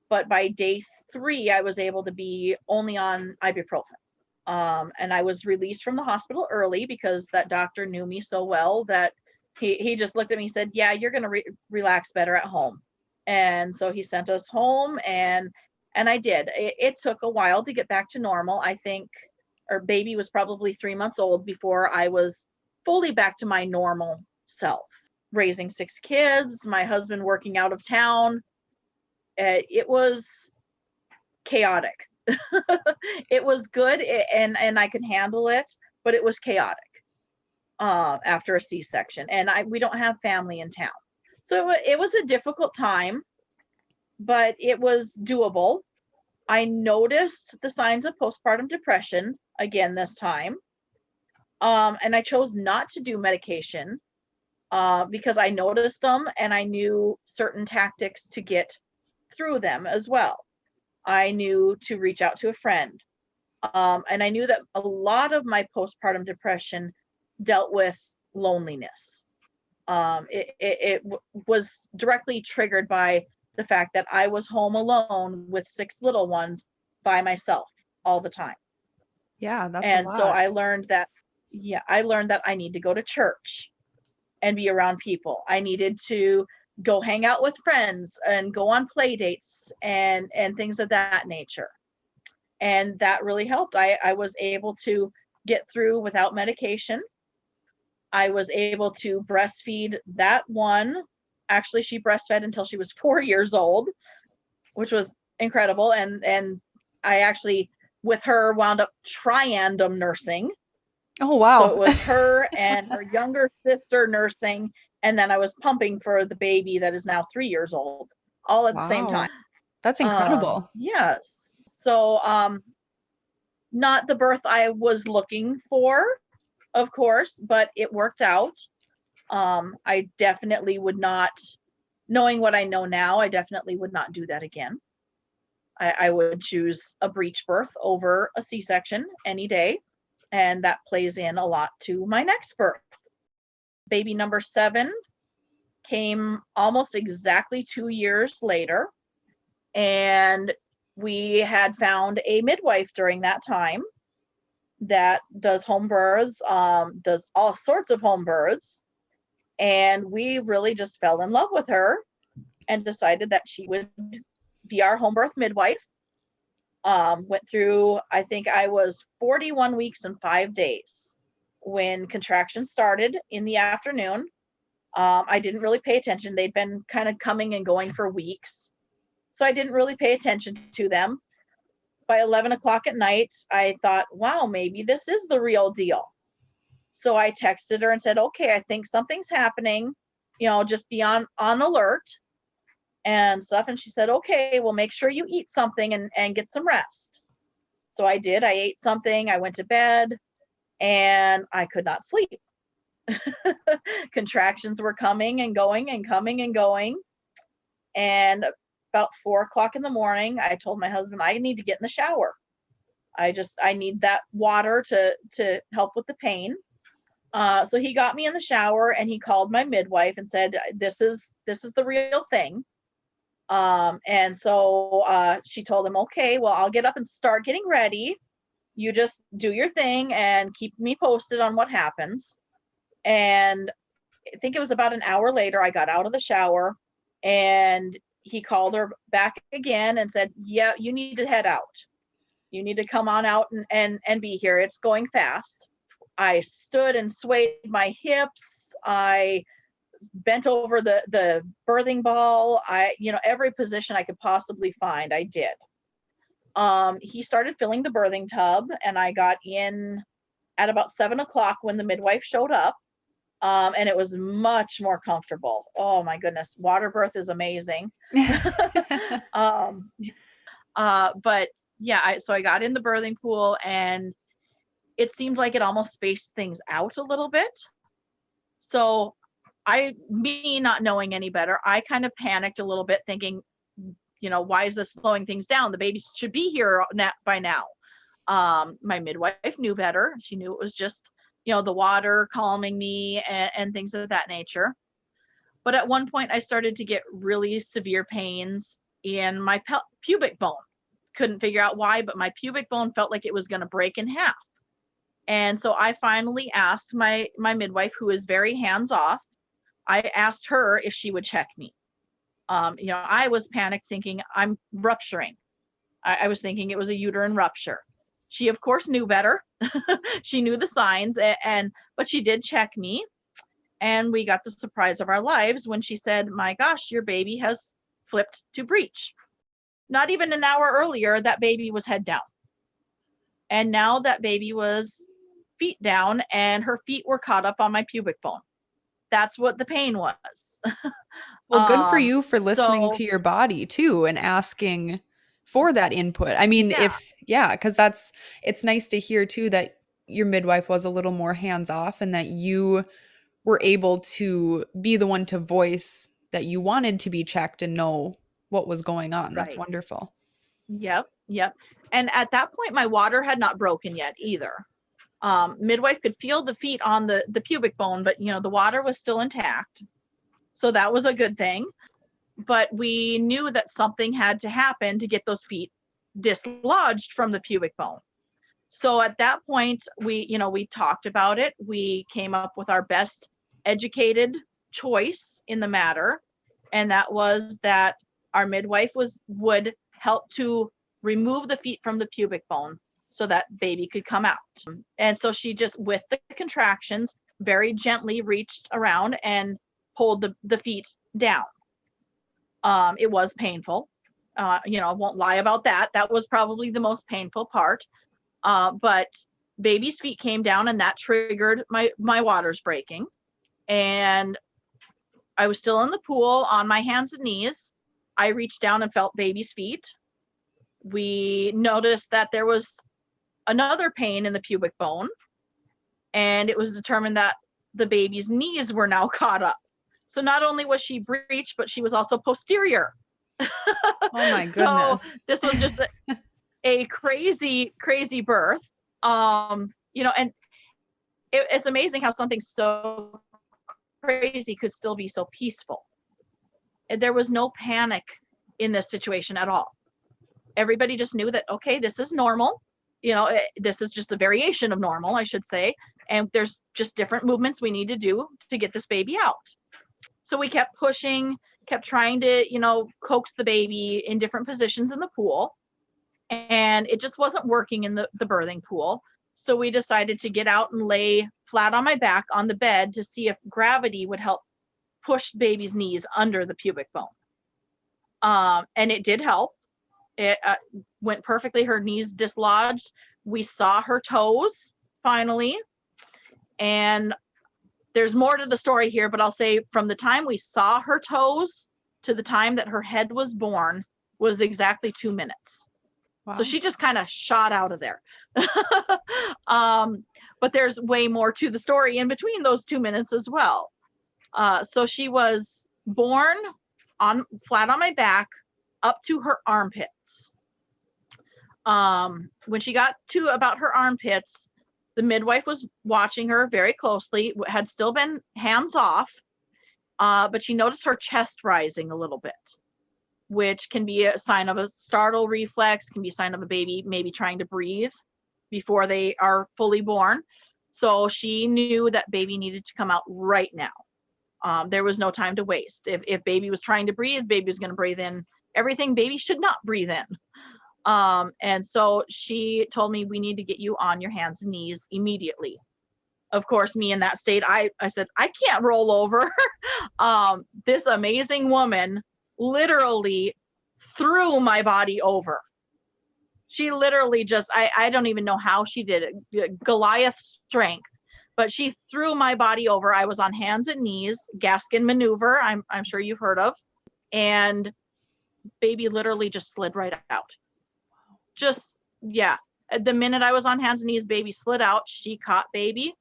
but by day 3, I was able to be only on ibuprofen. And I was released from the hospital early because that doctor knew me so well that he just looked at me and said, yeah, you're going to relax better at home. And so he sent us home, and I did. It took a while to get back to normal. I think our baby was probably 3 months old before I was fully back to my normal self. Raising 6 kids, my husband working out of town. It was chaotic. It was good, and I could handle it, but it was chaotic after a C-section, and we don't have family in town. So it was a difficult time, but it was doable. I noticed the signs of postpartum depression again this time, and I chose not to do medication because I noticed them and I knew certain tactics to get through them as well. I knew to reach out to a friend. And I knew that a lot of my postpartum depression dealt with loneliness. It was directly triggered by the fact that I was home alone with 6 little ones by myself all the time. Yeah, that's and a lot. So I learned that I need to go to church and be around people. I needed to go hang out with friends and go on play dates and things of that nature. And that really helped. I was able to get through without medication. I was able to breastfeed that one. Actually, she breastfed until she was 4 years old, which was incredible. And I actually, with her, wound up triandom nursing. Oh, wow. So it was her and her younger sister nursing, and then I was pumping for the baby that is now 3 years old, all at the same Wow. time. That's incredible. Yes. So not the birth I was looking for, of course, but it worked out. I definitely would not, knowing what I know now, I definitely would not do that again. I would choose a breech birth over a C-section any day. And that plays in a lot to my next birth. Baby number 7 came almost exactly 2 years later. And we had found a midwife during that time that does home births, does all sorts of home births. And we really just fell in love with her and decided that she would be our home birth midwife. Went through, I think I was 41 weeks and 5 days when contractions started in the afternoon. I didn't really pay attention. They'd been kind of coming and going for weeks. So I didn't really pay attention to them. By 11 o'clock at night, I thought, wow, maybe this is the real deal. So I texted her and said, okay, I think something's happening, just be on alert and stuff. And she said, okay, well, make sure you eat something and get some rest. So I did. I ate something. I went to bed and I could not sleep. Contractions were coming and going and coming and going. And about 4 o'clock in the morning, I told my husband, I need to get in the shower. I need that water to help with the pain. So he got me in the shower and he called my midwife and said, this is the real thing. And so she told him, okay, well, I'll get up and start getting ready. You just do your thing and keep me posted on what happens. And I think it was about an hour later, I got out of the shower and he called her back again and said, yeah, you need to head out. You need to come on out and be here. It's going fast. I stood and swayed my hips. I bent over the birthing ball. Every position I could possibly find, I did. He started filling the birthing tub and I got in at about 7 o'clock when the midwife showed up. And it was much more comfortable. Oh my goodness. Water birth is amazing. But yeah, so I got in the birthing pool and it seemed like it almost spaced things out a little bit. So me not knowing any better, I kind of panicked a little bit thinking, why is this slowing things down? The baby should be here by now. My midwife knew better. She knew it was just, the water calming me and things of that nature. But at one point I started to get really severe pains in my pubic bone. Couldn't figure out why, but my pubic bone felt like it was going to break in half. And so I finally asked my midwife, who is very hands-off, I asked her if she would check me. I was panicked thinking I'm rupturing. I was thinking it was a uterine rupture. She, of course, knew better. She knew the signs, but she did check me. And we got the surprise of our lives when she said, my gosh, your baby has flipped to breech. Not even an hour earlier, that baby was head down. And now that baby was feet down and her feet were caught up on my pubic bone. That's what the pain was. Well, good for you for listening to your body too and asking for that input. I mean, because it's nice to hear too that your midwife was a little more hands off and that you were able to be the one to voice that you wanted to be checked and know what was going on. Right. That's wonderful. Yep. And at that point, my water had not broken yet either. Midwife could feel the feet on the pubic bone, but the water was still intact. So that was a good thing. But we knew that something had to happen to get those feet dislodged from the pubic bone. So at that point, we talked about it. We came up with our best educated choice in the matter. And that was that our midwife would help to remove the feet from the pubic bone so that baby could come out. And so she just, with the contractions, very gently reached around and pulled the feet down. It was painful. I won't lie about that. That was probably the most painful part. But baby's feet came down, and that triggered my waters breaking. And I was still in the pool on my hands and knees. I reached down and felt baby's feet. We noticed that there was another pain in the pubic bone, and it was determined that the baby's knees were now caught up. So not only was she breech, but she was also posterior. Oh my goodness. So this was just a crazy, crazy birth. And it's amazing how something so crazy could still be so peaceful. There was no panic in this situation at all. Everybody just knew that, okay, this is normal. This is just a variation of normal, I should say. And there's just different movements we need to do to get this baby out. So we kept pushing, kept trying to, coax the baby in different positions in the pool. And it just wasn't working in the birthing pool. So we decided to get out and lay flat on my back on the bed to see if gravity would help push baby's knees under the pubic bone. And it did help. It went perfectly. Her knees dislodged. We saw her toes finally. And there's more to the story here, but I'll say from the time we saw her toes to the time that her head was born was exactly 2 minutes. Wow. So she just kind of shot out of there. But there's way more to the story in between those 2 minutes as well. So she was born flat on my back up to her armpits. When she got to about her armpits, the midwife was watching her very closely, had still been hands off, but she noticed her chest rising a little bit, which can be a sign of a startle reflex, can be a sign of a baby maybe trying to breathe before they are fully born. So she knew that baby needed to come out right now. There was no time to waste. If baby was trying to breathe, baby was going to breathe in everything baby should not breathe in. And so she told me, we need to get you on your hands and knees immediately. Of course, me in that state, I said, I can't roll over. This amazing woman literally threw my body over. She literally just, I don't even know how she did it. Goliath strength, but she threw my body over. I was on hands and knees, Gaskin maneuver, I'm sure you've heard of. And baby literally just slid right out. Just, yeah. The minute I was on hands and knees, baby slid out. She caught baby,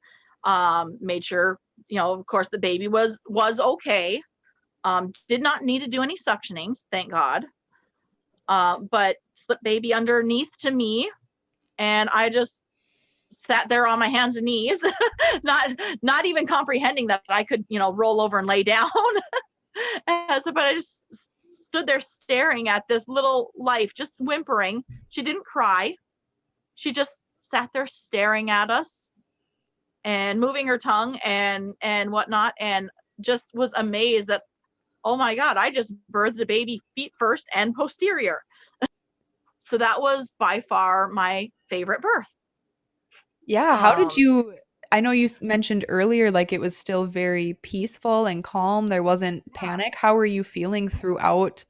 made sure, of course, the baby was okay. Did not need to do any suctionings, thank God. But slipped baby underneath to me, and I just sat there on my hands and knees, not even comprehending that I could, roll over and lay down. But I just stood there staring at this little life, just whimpering. She didn't cry. She just sat there staring at us and moving her tongue and whatnot, and just was amazed that, oh my God, I just birthed a baby feet first and posterior. So that was by far my favorite birth. Yeah. How did you, I know you mentioned earlier, like it was still very peaceful and calm. There wasn't panic. How were you feeling throughout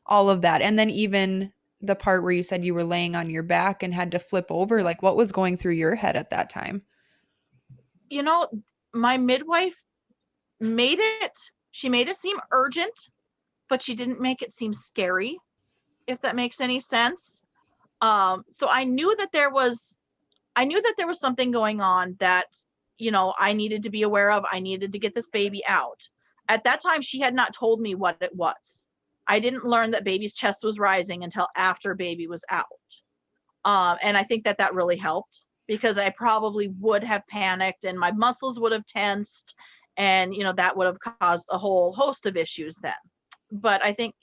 all of that? And then even the part where you said you were laying on your back and had to flip over, like what was going through your head at that time? My midwife she made it seem urgent, but she didn't make it seem scary, if that makes any sense. So I knew that there was something going on that, I needed to be aware of. I needed to get this baby out. At that time, she had not told me what it was. I didn't learn that baby's chest was rising until after baby was out. And I think that really helped, because I probably would have panicked and my muscles would have tensed, and, that would have caused a whole host of issues then. But I think,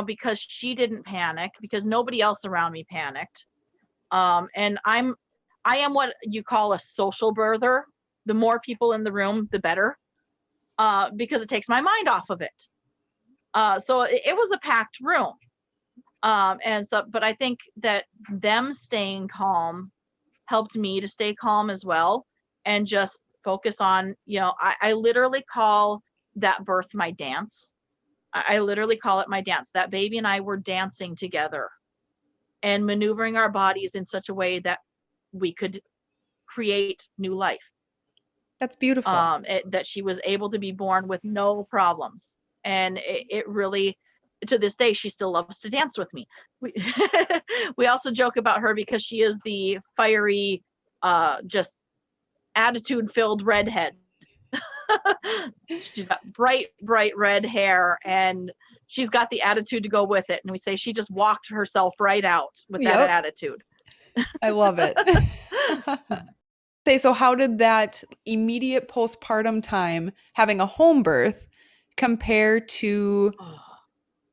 because she didn't panic, because nobody else around me panicked. And I am what you call a social birther. The more people in the room, the better, because it takes my mind off of it. So it was a packed room. But I think that them staying calm helped me to stay calm as well, and just focus on, I literally call that birth my dance. I literally call it my dance. That baby and I were dancing together and maneuvering our bodies in such a way that we could create new life. That's beautiful. That she was able to be born with no problems. And it really, to this day, she still loves to dance with me. We also joke about her because she is the fiery, just attitude-filled redhead. She's got bright red hair, and she's got the attitude to go with it. And we say she just walked herself right out with that attitude. I love it. So how did that immediate postpartum time, having a home birth, compare to,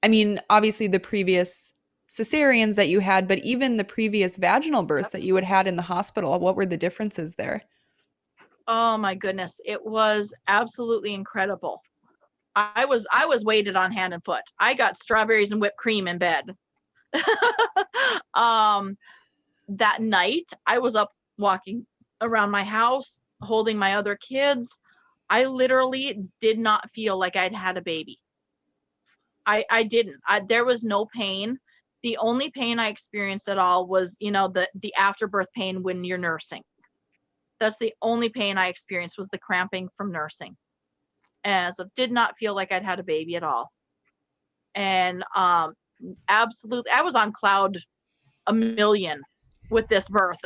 I mean, obviously the previous cesareans that you had, but even the previous vaginal births that you had in the hospital? What were the differences there? Oh my goodness. It was absolutely incredible. I was weighted on hand and foot. I got strawberries and whipped cream in bed. That night I was up walking around my house, holding my other kids. I literally did not feel like I'd had a baby. I didn't. There was no pain. The only pain I experienced at all was, the afterbirth pain when you're nursing. That's the only pain I experienced, was the cramping from nursing. And so did not feel like I'd had a baby at all. And absolutely, I was on cloud 1,000,000 with this birth.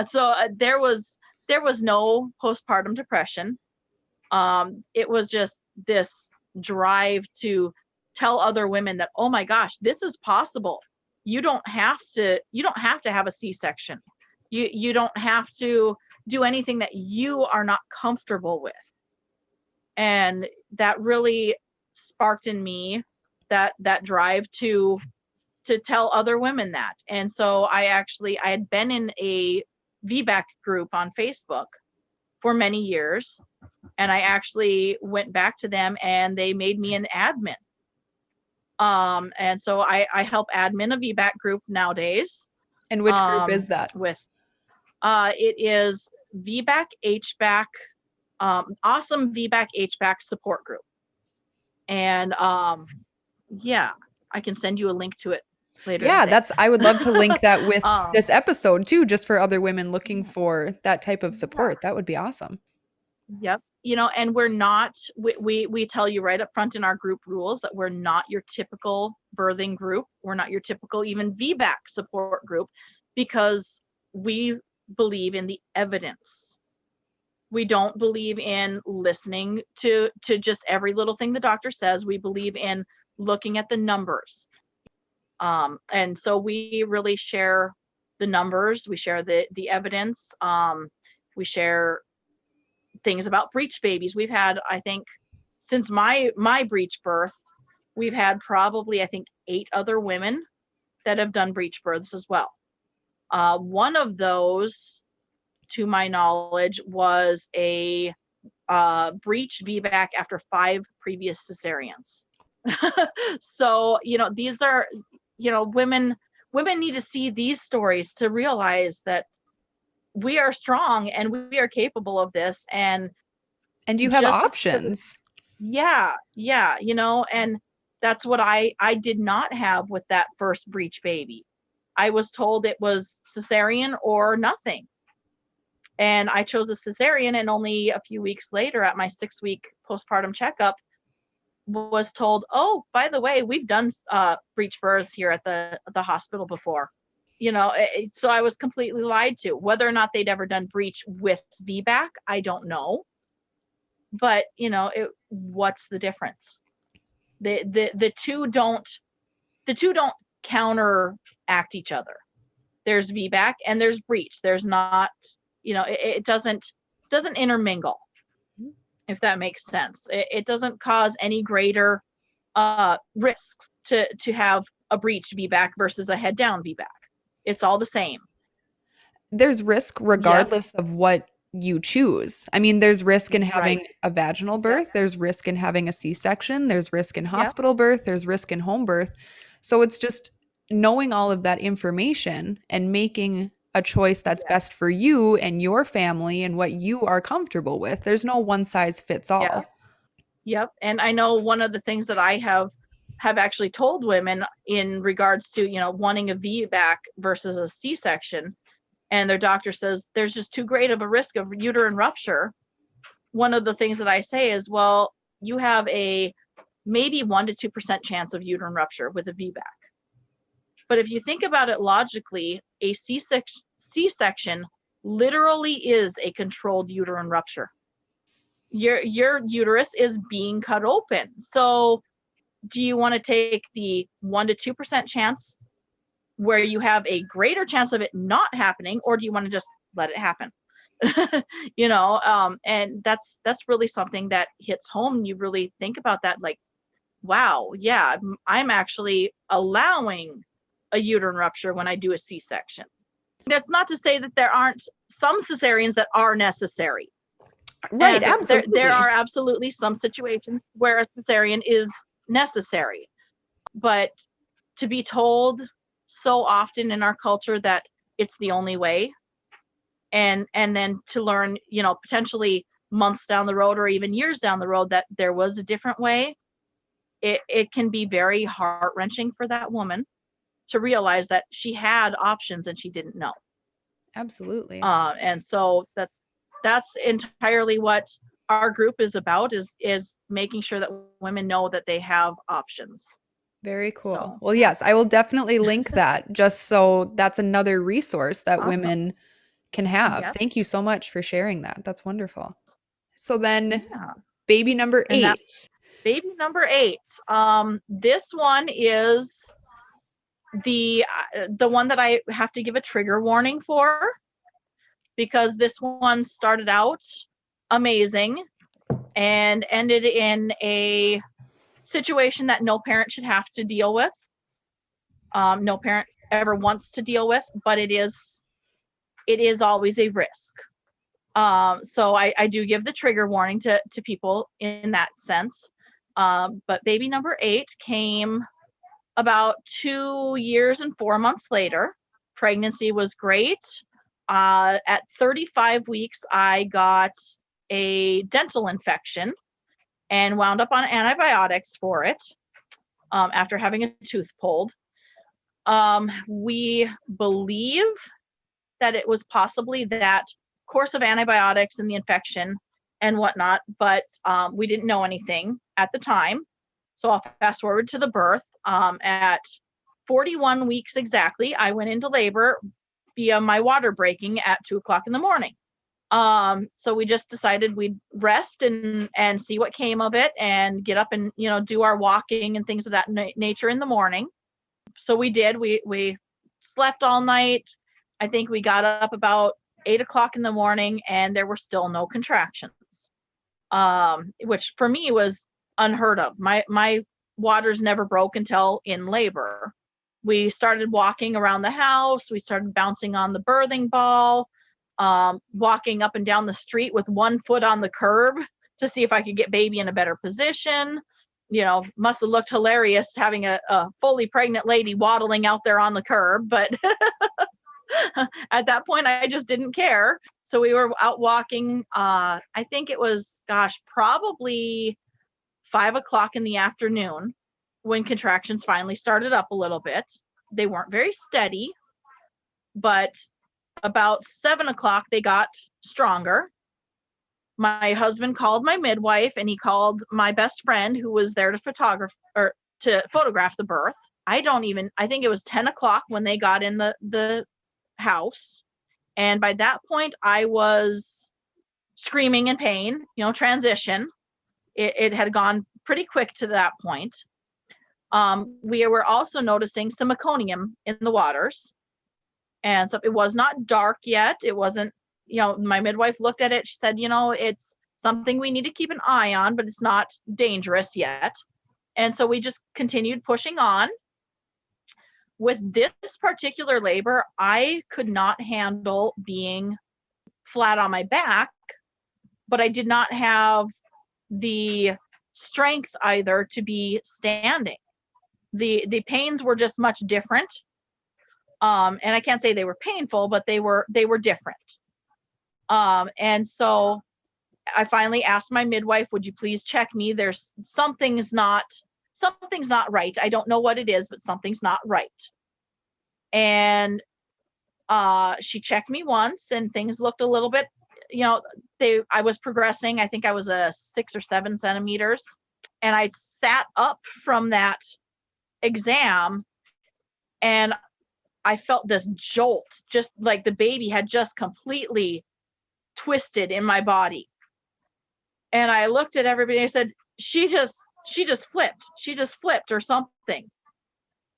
So there was no postpartum depression. It was just this drive to tell other women that, oh my gosh, this is possible. You don't have to have a C-section. You don't have to do anything that you are not comfortable with. And that really sparked in me that drive to tell other women that. And so I had been in a VBAC group on Facebook for many years, and I actually went back to them and they made me an admin. And so I help admin a VBAC group nowadays. And which group is that? It is VBAC HBAC, awesome VBAC HBAC support group. And yeah, I can send you a link to it later. Yeah, I would love to link that with this episode too, just for other women looking for that type of support. That would be awesome. Yep. And we're not, we tell you right up front in our group rules that we're not your typical birthing group. We're not your typical even VBAC support group, because we believe in the evidence. We don't believe in listening to just every little thing the doctor says. We believe in looking at the numbers. And so we really share the numbers. We share the evidence. We share things about breech babies. We've had, I think, since my breech birth, we've had probably, I think, 8 other women that have done breech births as well. One of those, to my knowledge, was a breech VBAC after 5 previous cesareans. So, these are, women need to see these stories to realize that we are strong and we are capable of this. And you have options. Yeah. And that's what I did not have with that first breech baby. I was told it was cesarean or nothing. And I chose a cesarean, and only a few weeks later at my 6-week postpartum checkup was told, oh, by the way, we've done breech births here at the hospital before. So I was completely lied to. Whether or not they'd ever done breech with VBAC, I don't know. But, what's the difference? The two don't counteract each other. There's VBAC and there's breech. There's not, it doesn't intermingle, if that makes sense. It doesn't cause any greater risks to have a breech VBAC versus a head down VBAC. It's all the same. There's risk regardless of what you choose. I mean, there's risk in Right. having a vaginal Yep. birth, there's risk in having a C-section, there's risk in Yep. hospital birth, there's risk in home birth. So it's just knowing all of that information and making a choice that's Yes. best for you and your family and what you are comfortable with. There's no one size fits Yeah. all. Yep. And I know one of the things that I have actually told women in regards to, wanting a VBAC versus a C-section, and their doctor says there's just too great of a risk of uterine rupture. One of the things that I say is, well, you have a maybe 1 to 2% chance of uterine rupture with a VBAC. But if you think about it logically, a C-section literally is a controlled uterine rupture. Your uterus is being cut open. So do you want to take the 1 to 2% chance where you have a greater chance of it not happening, or do you want to just let it happen? And that's really something that hits home. You really think about that, like, wow, yeah, I'm actually allowing a uterine rupture when I do a C-section. That's not to say that there aren't some cesareans that are necessary. Right, And absolutely. there are absolutely some situations where a cesarean is necessary. But to be told so often in our culture that it's the only way, and then to learn, potentially months down the road or even years down the road that there was a different way, it can be very heart-wrenching for that woman to realize that she had options and she didn't know. Absolutely. And so that's entirely what our group is about, is making sure that women know that they have options. Very cool. So. Well, yes, I will definitely link that just so that's another resource that Awesome. women can have. Yep. Thank you so much for sharing that. That's wonderful. So then Yeah. baby number And that 8. baby number 8. This one is the one that I have to give a trigger warning for, because this one started out amazing and ended in a situation that no parent should have to deal with. No parent ever wants to deal with, but it is always a risk. So I do give the trigger warning to people in that sense. But baby number 8 came about 2 years and 4 months later. Pregnancy was great. At 35 weeks, I got a dental infection and wound up on antibiotics for it after having a tooth pulled. We believe that it was possibly that course of antibiotics and the infection and whatnot, but we didn't know anything at the time. So I'll fast forward to the birth. At 41 weeks exactly, I went into labor via my water breaking at 2:00 in the morning. So we just decided we'd rest and see what came of it and get up and, do our walking and things of that nature in the morning. So we did. We slept all night. I think we got up about 8:00 in the morning and there were still no contractions, which for me was unheard of. My waters never broke until in labor. We started walking around the house. We started bouncing on the birthing ball, walking up and down the street with one foot on the curb to see if I could get baby in a better position. Must have looked hilarious having a fully pregnant lady waddling out there on the curb, but at that point I just didn't care. So we were out walking. I think it was, probably 5:00 in the afternoon when contractions finally started up a little bit. They weren't very steady, but about 7:00 they got stronger. My husband called my midwife and he called my best friend who was there to photograph the birth. I think it was 10:00 when they got in the house. And by that point I was screaming in pain, transition. It had gone pretty quick to that point. We were also noticing some meconium in the waters. And so it was not dark yet. It wasn't, my midwife looked at it. She said, it's something we need to keep an eye on, but it's not dangerous yet. And so we just continued pushing on. With this particular labor, I could not handle being flat on my back, but I did not have the strength either to be standing. The pains were just much different. And I can't say they were painful, but they were different. And so I finally asked my midwife, would you please check me? There's something's not right. I don't know what it is, but something's not right. And she checked me once, and things looked a little bit, I was progressing. I think I was 6 or 7 centimeters. And I sat up from that exam, and I felt this jolt, just like the baby had just completely twisted in my body. And I looked at everybody and I said, she just flipped. She just flipped or something.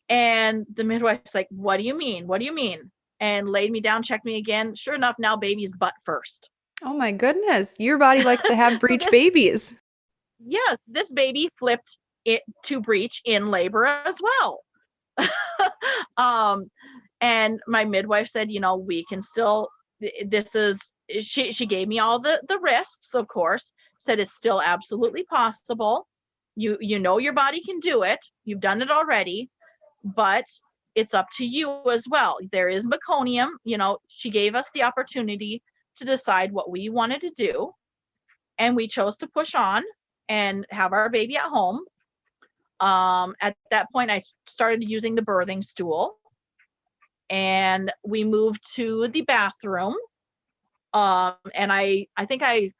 And the midwife's like, what do you mean? What do you mean? And laid me down, checked me again. Sure enough, now baby's butt first. Oh my goodness. Your body likes to have breech babies. Yes, this baby flipped it to breech in labor as well. And my midwife said, we can still, she gave me all the risks, of course, said it's still absolutely possible. You know your body can do it. You've done it already, but it's up to you as well. There is meconium. She gave us the opportunity to decide what we wanted to do, and we chose to push on and have our baby at home. At that point, I started using the birthing stool, and we moved to the bathroom. And I think I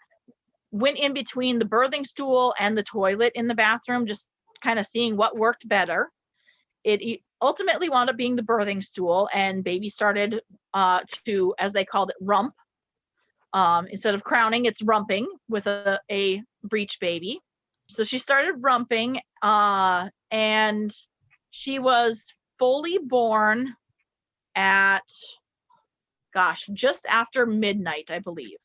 went in between the birthing stool and the toilet in the bathroom, just kind of seeing what worked better. It ultimately wound up being the birthing stool, and baby started to, as they called it, rump. Instead of crowning, it's rumping with a breech baby. So she started rumping, and she was fully born at, just after midnight, I believe.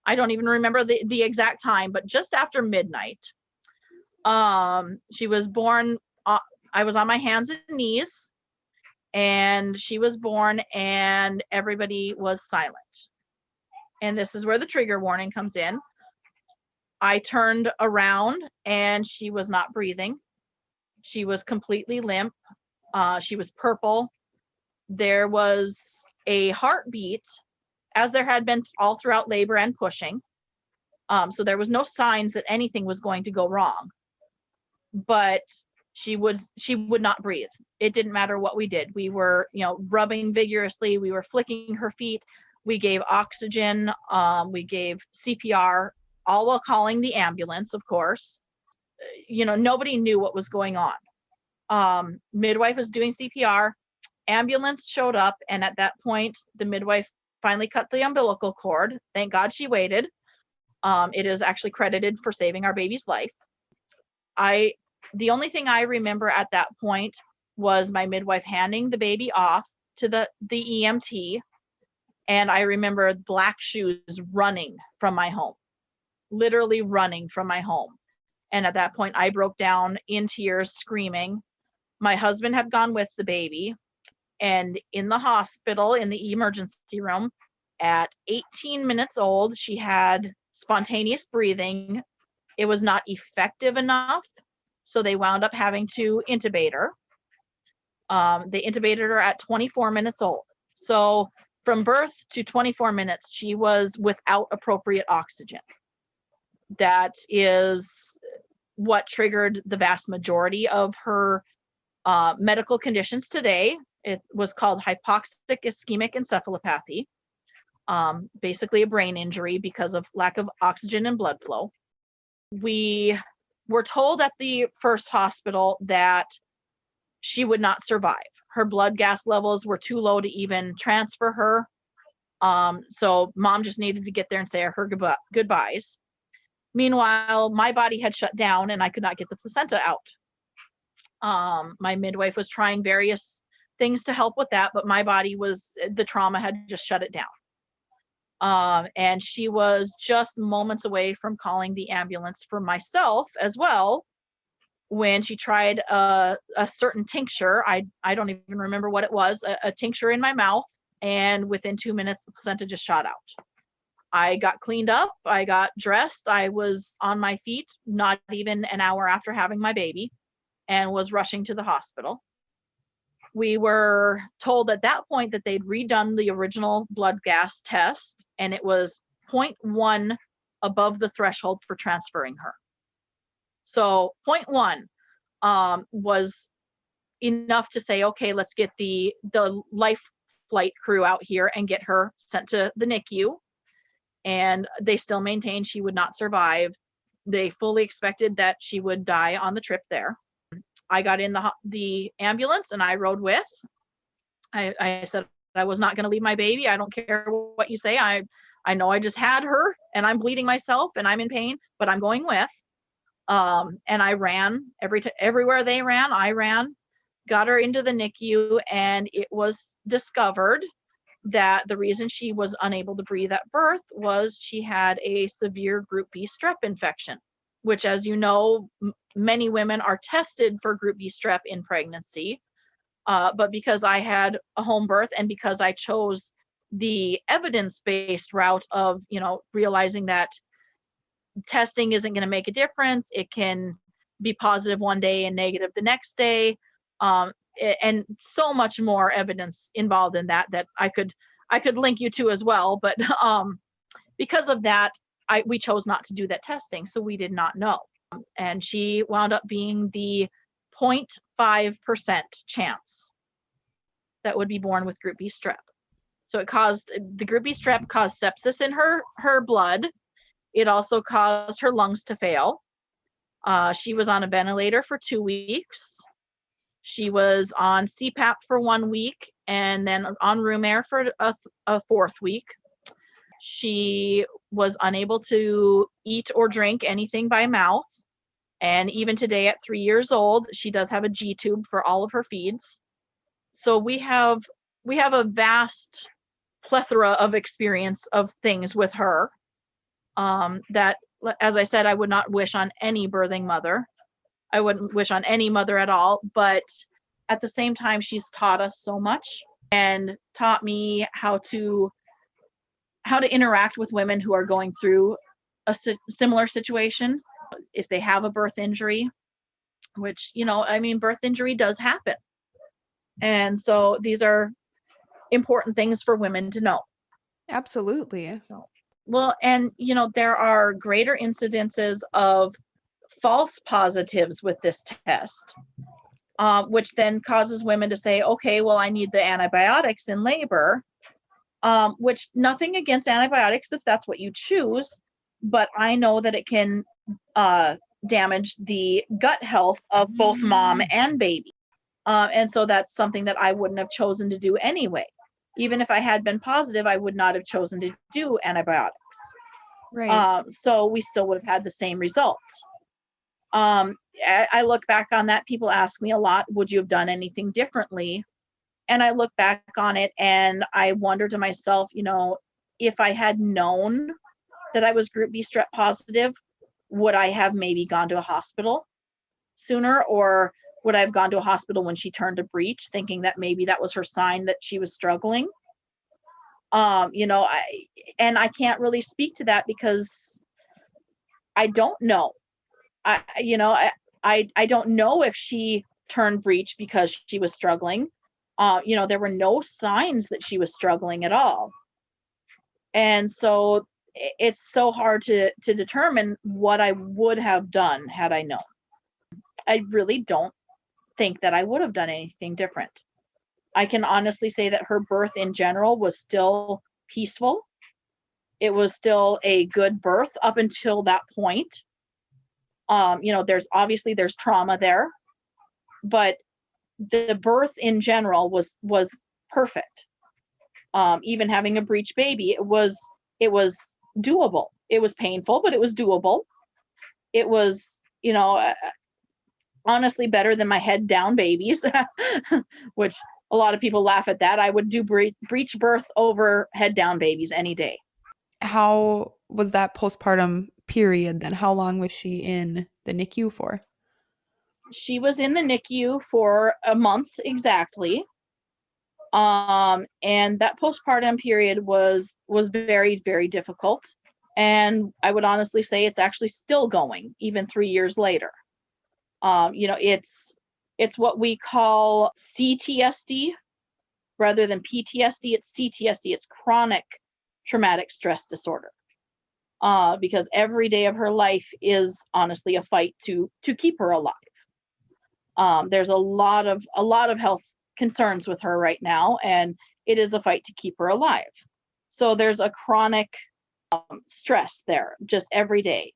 I don't even remember the exact time, but just after midnight. She was born, I was on my hands and knees, and she was born, and everybody was silent. And this is where the trigger warning comes in. I turned around, and she was not breathing. She was completely limp. She was purple. There was a heartbeat, as there had been all throughout labor and pushing. So there was no signs that anything was going to go wrong. But she would not breathe. It didn't matter what we did. We were, rubbing vigorously. We were flicking her feet. We gave oxygen. We gave CPR, all while calling the ambulance, of course. Nobody knew what was going on. Midwife was doing CPR. Ambulance showed up, and at that point, the midwife finally cut the umbilical cord. Thank God she waited. It is actually credited for saving our baby's life. The only thing I remember at that point was my midwife handing the baby off to the EMT, and I remember black shoes running from my home, literally running from my home. And at that point, I broke down in tears, screaming. My husband had gone with the baby, and in the hospital, in the emergency room, at 18 minutes old, she had spontaneous breathing. It was not effective enough, so they wound up having to intubate her. They intubated her at 24 minutes old. So from birth to 24 minutes, she was without appropriate oxygen. That is what triggered the vast majority of her medical conditions today. It was called hypoxic ischemic encephalopathy, basically a brain injury because of lack of oxygen and blood flow. We were told at the first hospital that she would not survive. Her blood gas levels were too low to even transfer her. So mom just needed to get there and say her goodbyes. Meanwhile, my body had shut down and I could not get the placenta out. My midwife was trying various things to help with that, but my body the trauma had just shut it down. And she was just moments away from calling the ambulance for myself as well when she tried a certain tincture. I don't even remember what it was, a tincture in my mouth, and within 2 minutes, the placenta just shot out. I got cleaned up, I got dressed, I was on my feet not even an hour after having my baby, and was rushing to the hospital. We were told at that point that they'd redone the original blood gas test, and it was 0.1 above the threshold for transferring her. So 0.1 was enough to say, okay, let's get the life flight crew out here and get her sent to the NICU. And they still maintained she would not survive. They fully expected that she would die on the trip there. I got in the ambulance and I rode with. I said I was not going to leave my baby. I don't care what you say. I know I just had her and I'm bleeding myself and I'm in pain, but I'm going with. And I ran everywhere they ran. I ran, got her into the NICU, and it was discovered that the reason she was unable to breathe at birth was she had a severe group B strep infection, which, as you know, many women are tested for group B strep in pregnancy. But because I had a home birth and because I chose the evidence-based route of, realizing that testing isn't going to make a difference, it can be positive one day and negative the next day, and so much more evidence involved in that I could link you to as well. But because of that, we chose not to do that testing, so we did not know. And she wound up being the 0.5% chance that would be born with group B strep. So the group B strep caused sepsis in her blood. It also caused her lungs to fail. She was on a ventilator for 2 weeks. She was on CPAP for 1 week and then on room air for a fourth week. She was unable to eat or drink anything by mouth. And even today at 3 years old, she does have a G tube for all of her feeds. So we have a vast plethora of experience of things with her that, as I said, I would not wish on any birthing mother. I wouldn't wish on any mother at all. But at the same time, she's taught us so much and taught me how to interact with women who are going through a similar situation. If they have a birth injury, which, birth injury does happen. And so these are important things for women to know. Absolutely. Well, and, there are greater incidences of false positives with this test, which then causes women to say, okay, well, I need the antibiotics in labor, which nothing against antibiotics if that's what you choose, but I know that it can damage the gut health of both mom and baby. And so that's something that I wouldn't have chosen to do anyway. Even if I had been positive, I would not have chosen to do antibiotics. Right. So we still would have had the same result. I look back on that. People ask me a lot, would you have done anything differently? And I look back on it and I wonder to myself, if I had known that I was group B strep positive, would I have maybe gone to a hospital sooner, or would I have gone to a hospital when she turned a breech, thinking that maybe that was her sign that she was struggling? I can't really speak to that because I don't know. I don't know if she turned breech because she was struggling. There were no signs that she was struggling at all. And so it's so hard to determine what I would have done had I known. I really don't think that I would have done anything different. I can honestly say that her birth in general was still peaceful. It was still a good birth up until that point. There's trauma there, but the birth in general was perfect. Even having a breech baby, it was doable. It was painful, but it was doable. It was, honestly better than my head down babies, which a lot of people laugh at that. I would do breech birth over head down babies any day. How was that postpartum period then? How long was she in the NICU for? She was in the NICU for a month exactly. And that postpartum period was very, very difficult. And I would honestly say it's actually still going, even 3 years later. It's what we call CTSD rather than PTSD. It's CTSD. It's chronic traumatic stress disorder. Because every day of her life is honestly a fight to keep her alive. There's a lot of health concerns with her right now, and it is a fight to keep her alive. So there's a chronic stress there just every day,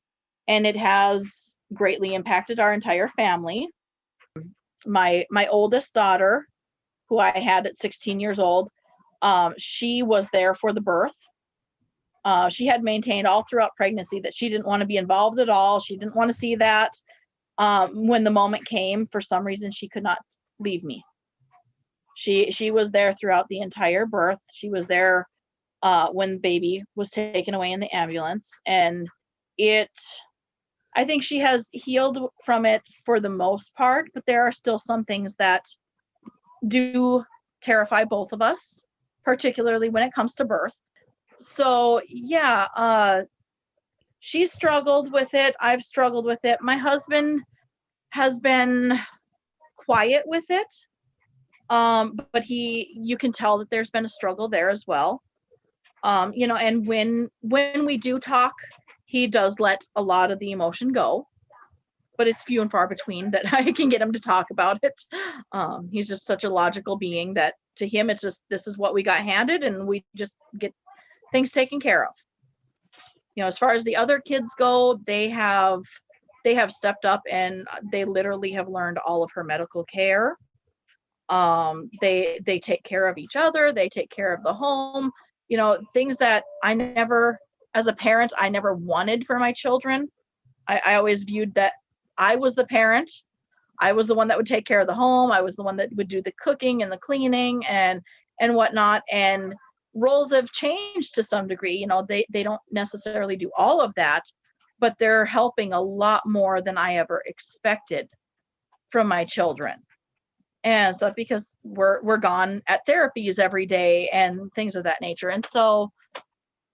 and it has greatly impacted our entire family. My oldest daughter, who I had at 16 years old, she was there for the birth. She had maintained all throughout pregnancy that she didn't want to be involved at all. She didn't want to see that. When the moment came, for some reason, she could not leave me. She was there throughout the entire birth. She was there when baby was taken away in the ambulance. And I think she has healed from it for the most part, but there are still some things that do terrify both of us, particularly when it comes to birth. So yeah, she struggled with it. I've struggled with it. My husband has been quiet with it. But you can tell that there's been a struggle there as well. And when we do talk, he does let a lot of the emotion go, but it's few and far between that I can get him to talk about it. He's just such a logical being that to him, it's just, this is what we got handed and we just get things taken care of. As far as the other kids go, they have stepped up and they literally have learned all of her medical care. They take care of each other. They take care of the home, things that I never, as a parent, I never wanted for my children. I always viewed that I was the parent. I was the one that would take care of the home. I was the one that would do the cooking and the cleaning and whatnot. And roles have changed to some degree. They don't necessarily do all of that, but they're helping a lot more than I ever expected from my children. And stuff, because we're gone at therapies every day and things of that nature. And so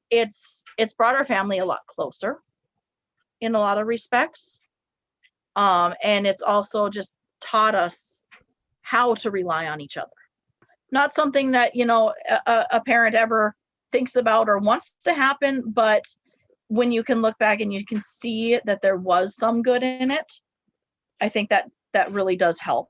it's brought our family a lot closer in a lot of respects. And it's also just taught us how to rely on each other. Not something that, a parent ever thinks about or wants to happen, but when you can look back and you can see that there was some good in it, I think that really does help.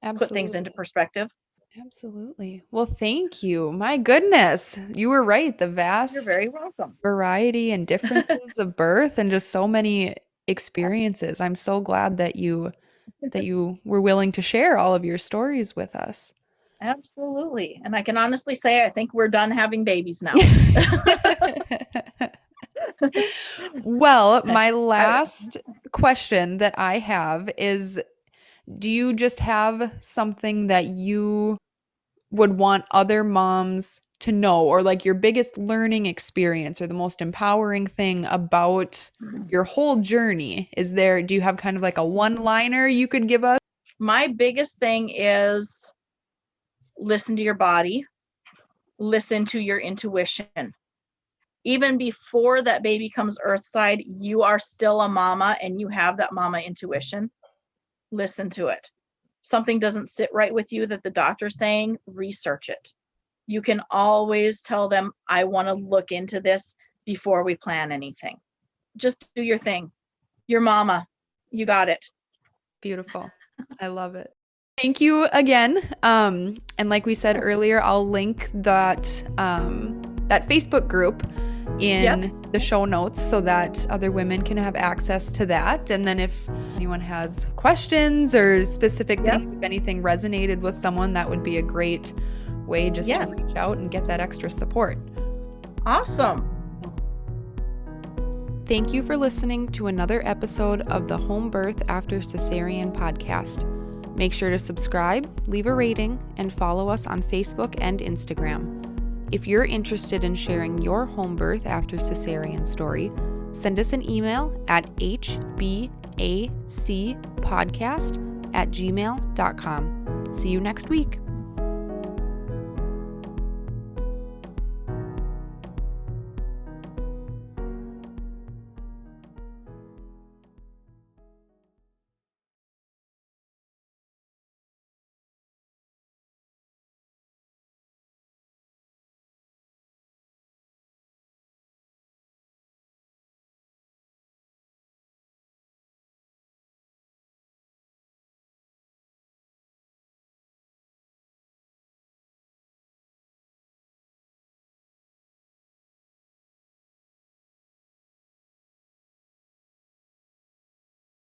Absolutely. Put things into perspective. Absolutely. Well, thank you. My goodness. You were right. The vast You're very welcome. Variety and differences of birth and just so many experiences. I'm so glad that you were willing to share all of your stories with us. Absolutely. And I can honestly say I think we're done having babies now. Well, my last question that I have is, do you just have something that you would want other moms to know, or like your biggest learning experience or the most empowering thing about your whole journey? Do you have kind of like a one-liner you could give us? My biggest thing is listen to your body, listen to your intuition. Even before that baby comes earthside, you are still a mama and you have that mama intuition. Listen to it. Something doesn't sit right with you that the doctor's saying, research it. You can always tell them, I want to look into this before we plan anything. Just do your thing. Your mama. You got it. Beautiful. I love it. Thank you again. And like we said earlier, I'll link that Facebook group in the show notes so that other women can have access to that. And then if anyone has questions or specific things, if anything resonated with someone, that would be a great way just to reach out and get that extra support. Awesome. Thank you for listening to another episode of the Home Birth After Cesarean podcast. Make sure to subscribe, leave a rating, and follow us on Facebook and Instagram. If you're interested in sharing your home birth after cesarean story, send us an email at hbacpodcast@gmail.com. See you next week.